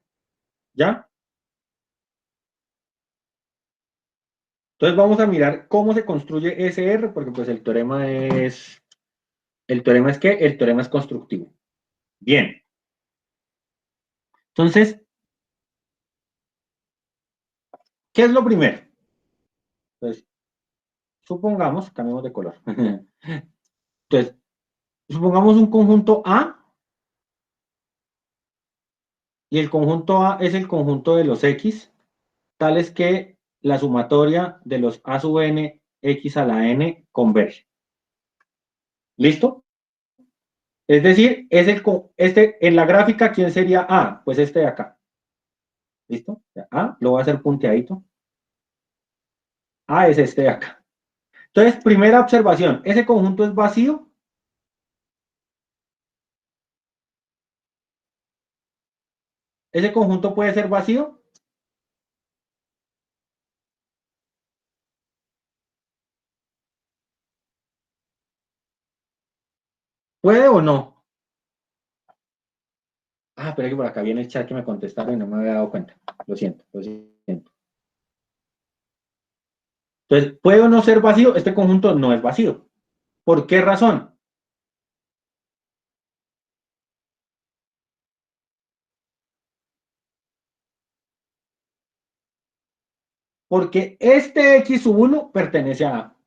¿Ya? Entonces vamos a mirar cómo se construye ese R, porque pues el teorema es... ¿El teorema es qué? El teorema es constructivo. Bien. Entonces, ¿qué es lo primero? Pues, supongamos, cambiemos de color. Entonces, supongamos un conjunto A, y el conjunto A es el conjunto de los X, tales que la sumatoria de los A sub n, X a la n, converge. ¿Listo? Es decir, es en la gráfica, ¿quién sería A? Pues este de acá. ¿Listo? A, lo voy a hacer punteadito. A es este de acá. Entonces, primera observación, ¿ese conjunto es vacío? ¿Ese conjunto puede ser vacío? ¿Puede o no? Ah, pero que por acá viene el chat que me contestaron y no me había dado cuenta. Lo siento, lo siento. Entonces, ¿puede o no ser vacío? Este conjunto no es vacío. ¿Por qué razón? Porque este X sub 1 pertenece a A.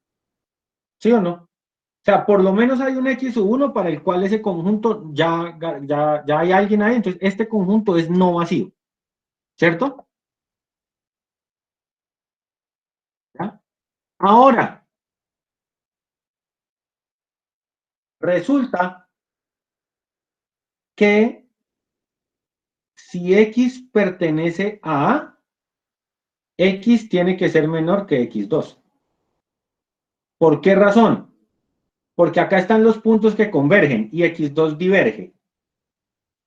¿Sí o no? O sea, por lo menos hay un X sub 1 para el cual ese conjunto ya hay alguien ahí. Entonces, este conjunto es no vacío. ¿Cierto? ¿Ya? Ahora, resulta que si X pertenece a A, X tiene que ser menor que X2. ¿Por qué razón? Porque acá están los puntos que convergen y X2 diverge.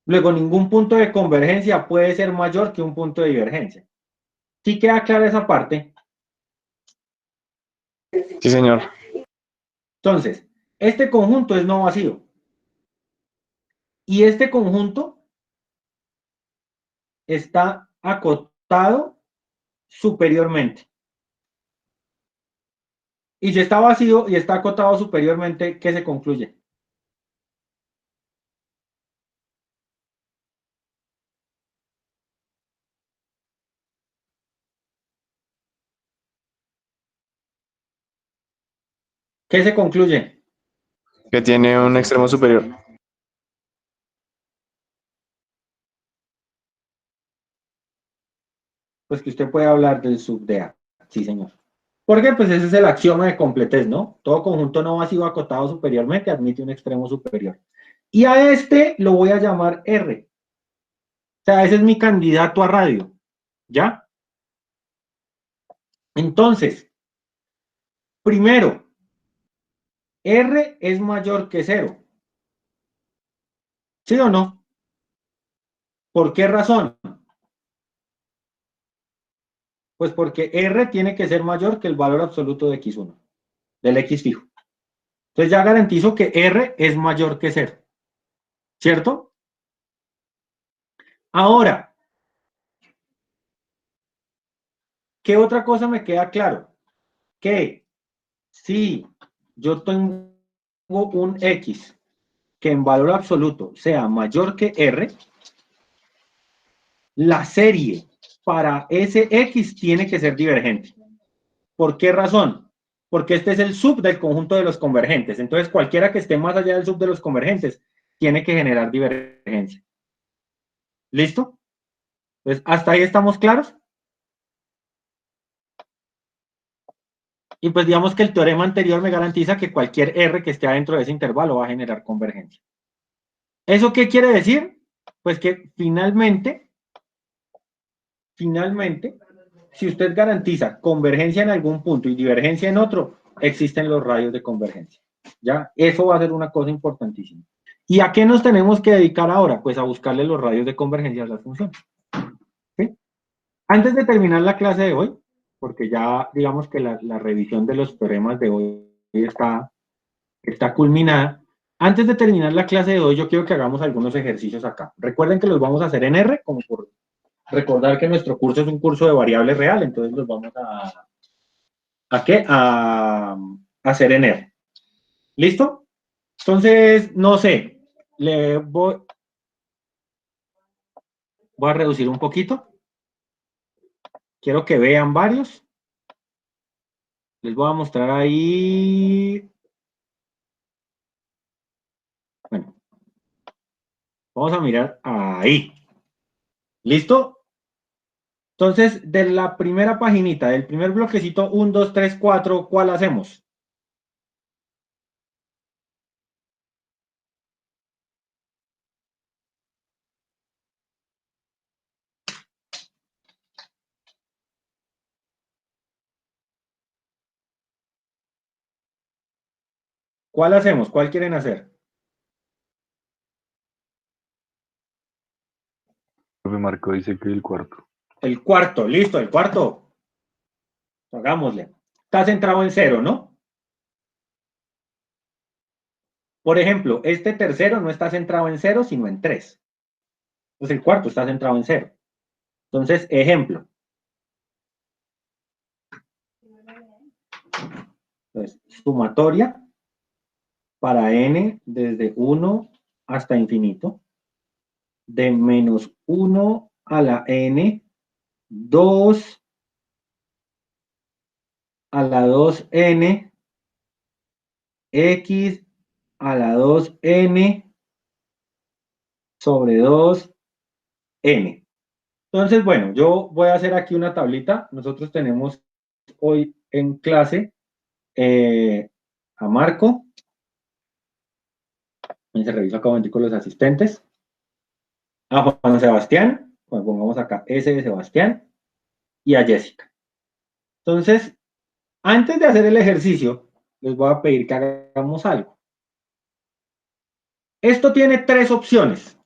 Luego, ningún punto de convergencia puede ser mayor que un punto de divergencia. ¿Sí queda clara esa parte? Sí, señor. Entonces, este conjunto es no vacío. Y este conjunto está acotado superiormente. Y si está vacío y está acotado superiormente, ¿qué se concluye? ¿Qué se concluye? Que tiene un extremo superior. Pues que usted puede hablar del sub de A. Sí, señor. Porque pues ese es el axioma de completez, ¿no? Todo conjunto no vacío acotado superiormente admite un extremo superior. Y a este lo voy a llamar R. O sea, ese es mi candidato a radio. ¿Ya? Entonces, primero, R es mayor que 0. ¿Sí o no? ¿Por qué razón? Pues porque R tiene que ser mayor que el valor absoluto de X1, del X fijo. Entonces ya garantizo que R es mayor que 0. ¿Cierto? Ahora, ¿qué otra cosa me queda claro? Que si yo tengo un X que en valor absoluto sea mayor que R, la serie para ese X tiene que ser divergente. ¿Por qué razón? Porque este es el sub del conjunto de los convergentes. Entonces, cualquiera que esté más allá del sub de los convergentes tiene que generar divergencia. ¿Listo? Entonces, ¿hasta ahí estamos claros? Y pues digamos que el teorema anterior me garantiza que cualquier R que esté adentro de ese intervalo va a generar convergencia. ¿Eso qué quiere decir? Pues que finalmente, si usted garantiza convergencia en algún punto y divergencia en otro, existen los radios de convergencia. ¿Ya? Eso va a ser una cosa importantísima. ¿Y a qué nos tenemos que dedicar ahora? Pues a buscarle los radios de convergencia a las funciones. ¿Sí? Antes de terminar la clase de hoy, porque ya digamos que la revisión de los teoremas de hoy está culminada, antes de terminar la clase de hoy, yo quiero que hagamos algunos ejercicios acá. Recuerden que los vamos a hacer en R, como por recordar que nuestro curso es un curso de variable real, entonces los vamos ¿a qué? A hacer en R. ¿Listo? Entonces, no sé, voy a reducir un poquito. Quiero que vean varios. Les voy a mostrar ahí. Bueno, vamos a mirar ahí. ¿Listo? Entonces, de la primera paginita, del primer bloquecito 1, 2, 3, 4, ¿cuál hacemos? ¿Cuál hacemos? ¿Cuál quieren hacer? Me marcó, dice que el cuarto. El cuarto, listo, el cuarto. Hagámosle. Está centrado en 0, ¿no? Por ejemplo, este tercero no está centrado en 0, sino en 3. Entonces el cuarto está centrado en 0. Entonces, ejemplo. Entonces, sumatoria para n desde 1 hasta infinito, de menos 1 a la n, 2 a la 2n, x a la 2n sobre 2n. Entonces, bueno, yo voy a hacer aquí una tablita. Nosotros tenemos hoy en clase a Marco. Se revisa acá con los asistentes. A Juan Sebastián, pues pongamos acá S de Sebastián, y a Jessica. Entonces, antes de hacer el ejercicio, les voy a pedir que hagamos algo. Esto tiene 3 opciones,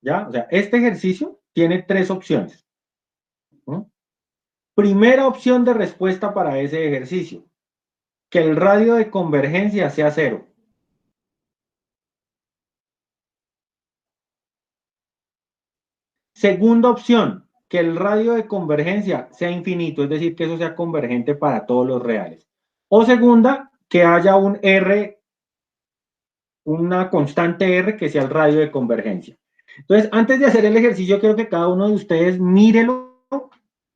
¿ya? O sea, este ejercicio tiene 3 opciones. ¿No? Primera opción de respuesta para ese ejercicio, que el radio de convergencia sea 0. Segunda opción, que el radio de convergencia sea infinito, es decir, que eso sea convergente para todos los reales. O segunda, que haya un R, una constante R que sea el radio de convergencia. Entonces, antes de hacer el ejercicio, quiero que cada uno de ustedes mírelo,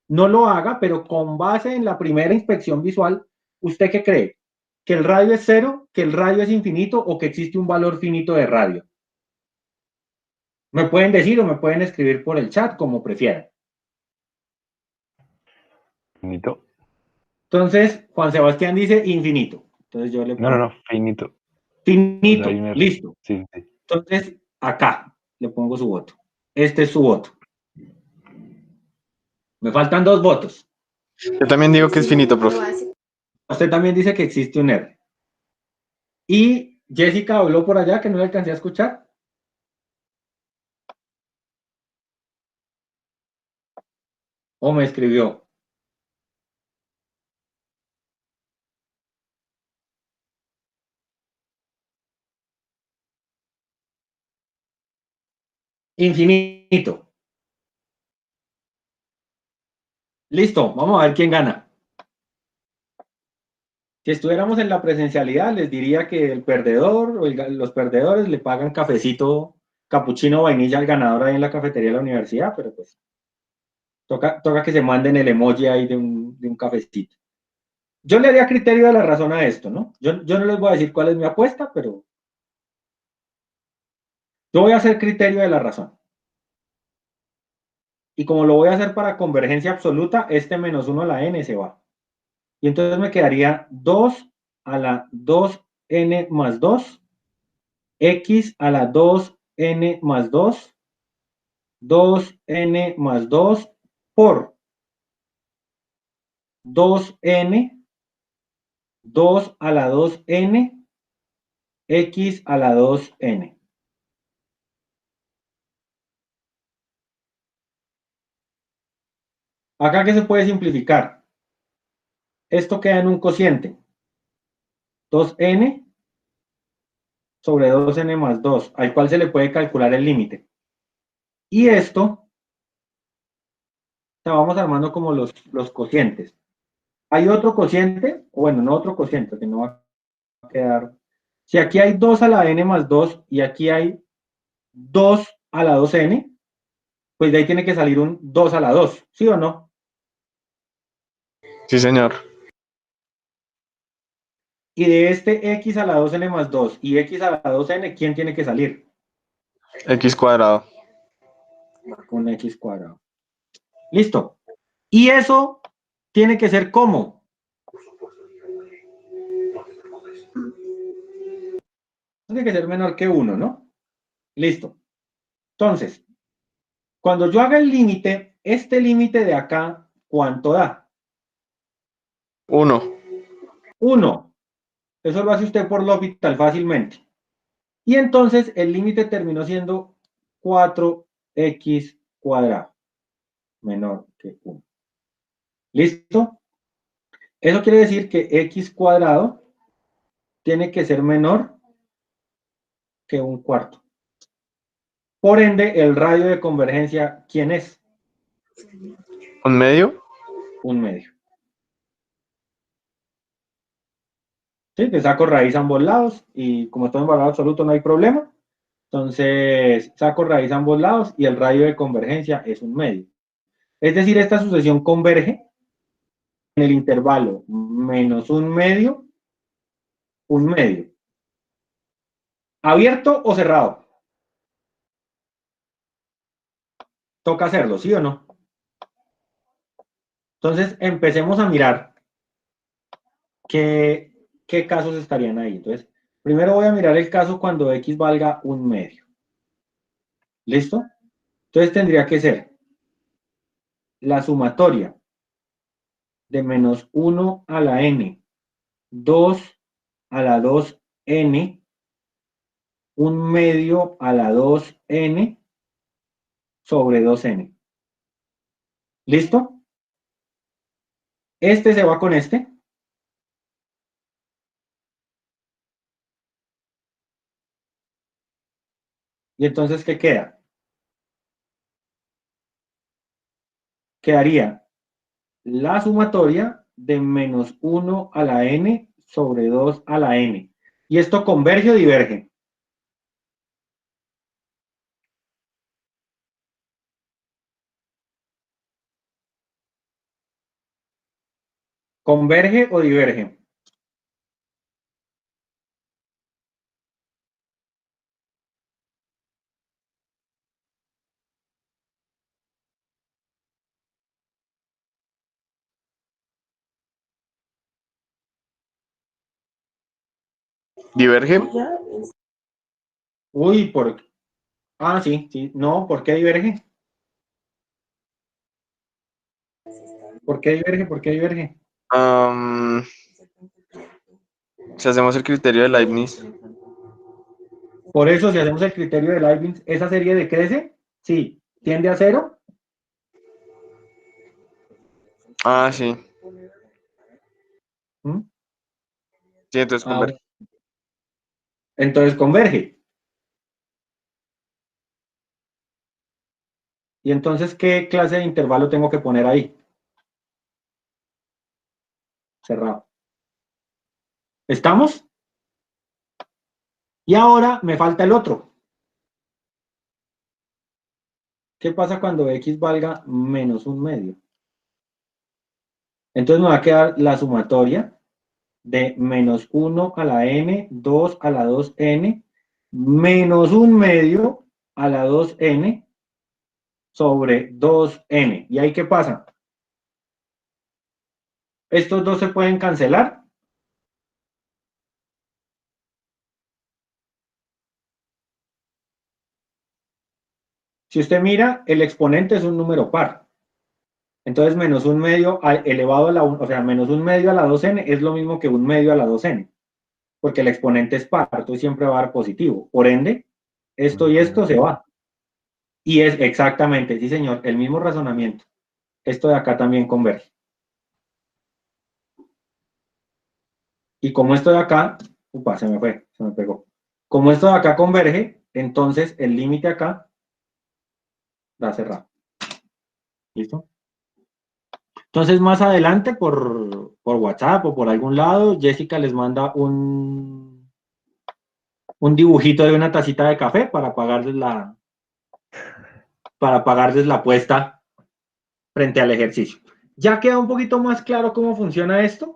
no lo haga, pero con base en la primera inspección visual, ¿usted qué cree? ¿Que el radio es 0, que el radio es infinito o que existe un valor finito de radio? Me pueden decir o me pueden escribir por el chat, como prefieran. Finito. Entonces, Juan Sebastián dice infinito. Entonces yo le pongo No, finito. finito, O sea, hay un R. listo. Sí, sí. Entonces, acá le pongo su voto. Este es su voto. Me faltan 2 votos. Yo también digo que es finito, profe. Usted también dice que existe un R. Y Jessica habló por allá que no le alcancé a escuchar. O me escribió. Infinito. Listo, vamos a ver quién gana. Si estuviéramos en la presencialidad, les diría que el perdedor o los perdedores le pagan cafecito, capuchino, vainilla al ganador ahí en la cafetería de la universidad, pero pues toca que se manden el emoji ahí de un cafecito. Yo le haría criterio de la razón a esto, ¿no? Yo no les voy a decir cuál es mi apuesta, pero yo voy a hacer criterio de la razón. Y como lo voy a hacer para convergencia absoluta, este menos 1 a la n se va. Y entonces me quedaría 2 a la 2n más 2, x a la 2 2n más 2, 2n más 2 por 2n, 2 a la 2n, x a la 2n. Acá, ¿qué se puede simplificar? Esto queda en un cociente. 2n sobre 2n más 2, al cual se le puede calcular el límite. Y esto, o sea, vamos armando como los cocientes. Hay otro cociente, bueno, no otro cociente, que no va a quedar. Si aquí hay 2 a la n más 2 y aquí hay 2 a la 2n, pues de ahí tiene que salir un 2 a la 2, ¿sí o no? Sí, señor. Y de este x a la 2n más 2 y x a la 2n, ¿quién tiene que salir? X cuadrado. Un x cuadrado. Listo. Y eso tiene que ser ¿cómo? Tiene que ser menor que 1, ¿no? Listo. Entonces, cuando yo haga el límite, este límite de acá, ¿cuánto da? 1. 1. Eso lo hace usted por L'Hopital fácilmente. Y entonces el límite terminó siendo 4x cuadrado, menor que 1. ¿Listo? Eso quiere decir que x cuadrado tiene que ser menor que un cuarto. Por ende, el radio de convergencia, ¿quién es? ¿Un medio? Un medio. ¿Sí? Que saco raíz a ambos lados y como estoy en valor absoluto no hay problema. Entonces, saco raíz a ambos lados y el radio de convergencia es un medio. Es decir, esta sucesión converge en el intervalo menos un medio. ¿Abierto o cerrado? Toca hacerlo, ¿sí o no? Entonces, empecemos a mirar qué casos estarían ahí. Entonces, primero voy a mirar el caso cuando x valga un medio. ¿Listo? Entonces tendría que ser la sumatoria de menos 1 a la n, 2 a la 2n, un medio a la 2n sobre 2n. ¿Listo? Este se va con este. Y entonces, ¿qué queda? Quedaría la sumatoria de menos 1 a la n sobre 2 a la n. ¿Y esto converge o diverge? ¿Converge o diverge? ¿Diverge? Uy, por... Ah, sí, sí. No, ¿por qué diverge? ¿Por qué diverge? ¿Por qué diverge? Si hacemos el criterio de Leibniz. Por eso, si hacemos el criterio de Leibniz, ¿esa serie decrece? Sí. ¿Tiende a cero? Ah, sí. ¿Mm? Sí, entonces Ah, converge. bueno. Entonces converge. ¿Y entonces qué clase de intervalo tengo que poner ahí? Cerrado. ¿Estamos? Y ahora me falta el otro. ¿Qué pasa cuando x valga menos un medio? Entonces me va a quedar la sumatoria de menos 1 a la n, 2 a la 2n, menos un medio a la 2n sobre 2n. ¿Y ahí qué pasa? Estos dos se pueden cancelar. Si usted mira, el exponente es un número par. Entonces, menos un medio elevado a la 1, o sea, menos un medio a la 2n es lo mismo que un medio a la 2n, porque el exponente es par, entonces siempre va a dar positivo. Por ende, esto y esto se va. Y es exactamente, sí señor, el mismo razonamiento. Esto de acá también converge. Y como esto de acá, upa, se me fue, se me pegó. Como esto de acá converge, entonces el límite acá da cerrado. ¿Listo? Entonces, más adelante, por WhatsApp o por algún lado, Jessica les manda un dibujito de una tacita de café para pagarles la apuesta frente al ejercicio. ¿Ya queda un poquito más claro cómo funciona esto?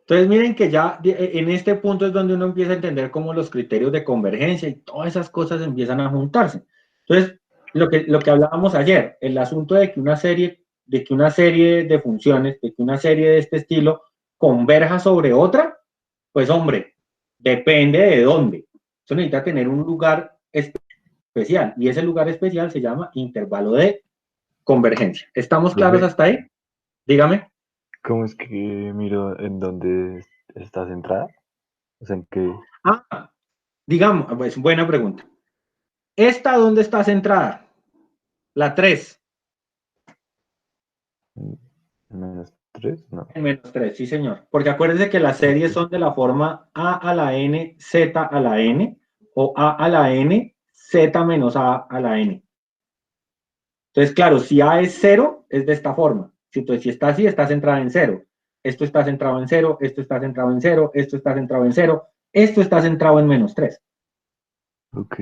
Entonces, miren que ya en este punto es donde uno empieza a entender cómo los criterios de convergencia y todas esas cosas empiezan a juntarse. Entonces, lo que hablábamos ayer, el asunto de que una serie de funciones, de que una serie de este estilo converja sobre otra, pues hombre, depende de dónde. Eso necesita tener un lugar especial y ese lugar especial se llama intervalo de convergencia. ¿Estamos claros hasta ahí? Dígame. ¿Cómo es que miro en dónde está centrada? O sea, en qué. Digamos, pues buena pregunta. ¿Esta dónde está centrada? La 3. -3, no. En menos 3, sí señor. Porque acuérdense que las series son de la forma a a la n, z a la n, o a la n, z menos a la n. Entonces, claro, si a es 0, es de esta forma. Entonces, si está así, está centrada en 0. Esto está centrado en 0, esto está centrado en 0, esto está centrado en 0, esto está centrado en menos 3. Ok.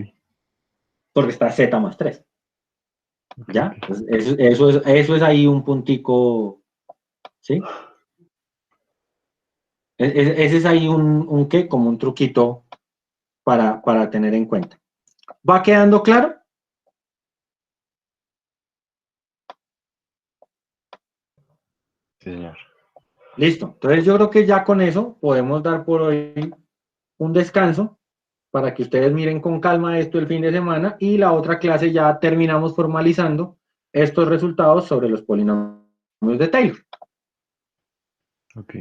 Porque está z más 3. Okay, ¿Ya? okay. Eso es ahí un puntico, ¿sí? Ese es ahí un qué, como un truquito para tener en cuenta. ¿Va quedando claro? Sí, señor. Listo. Entonces yo creo que ya con eso podemos dar por hoy un descanso para que ustedes miren con calma esto el fin de semana y la otra clase ya terminamos formalizando estos resultados sobre los polinomios de Taylor. Ok.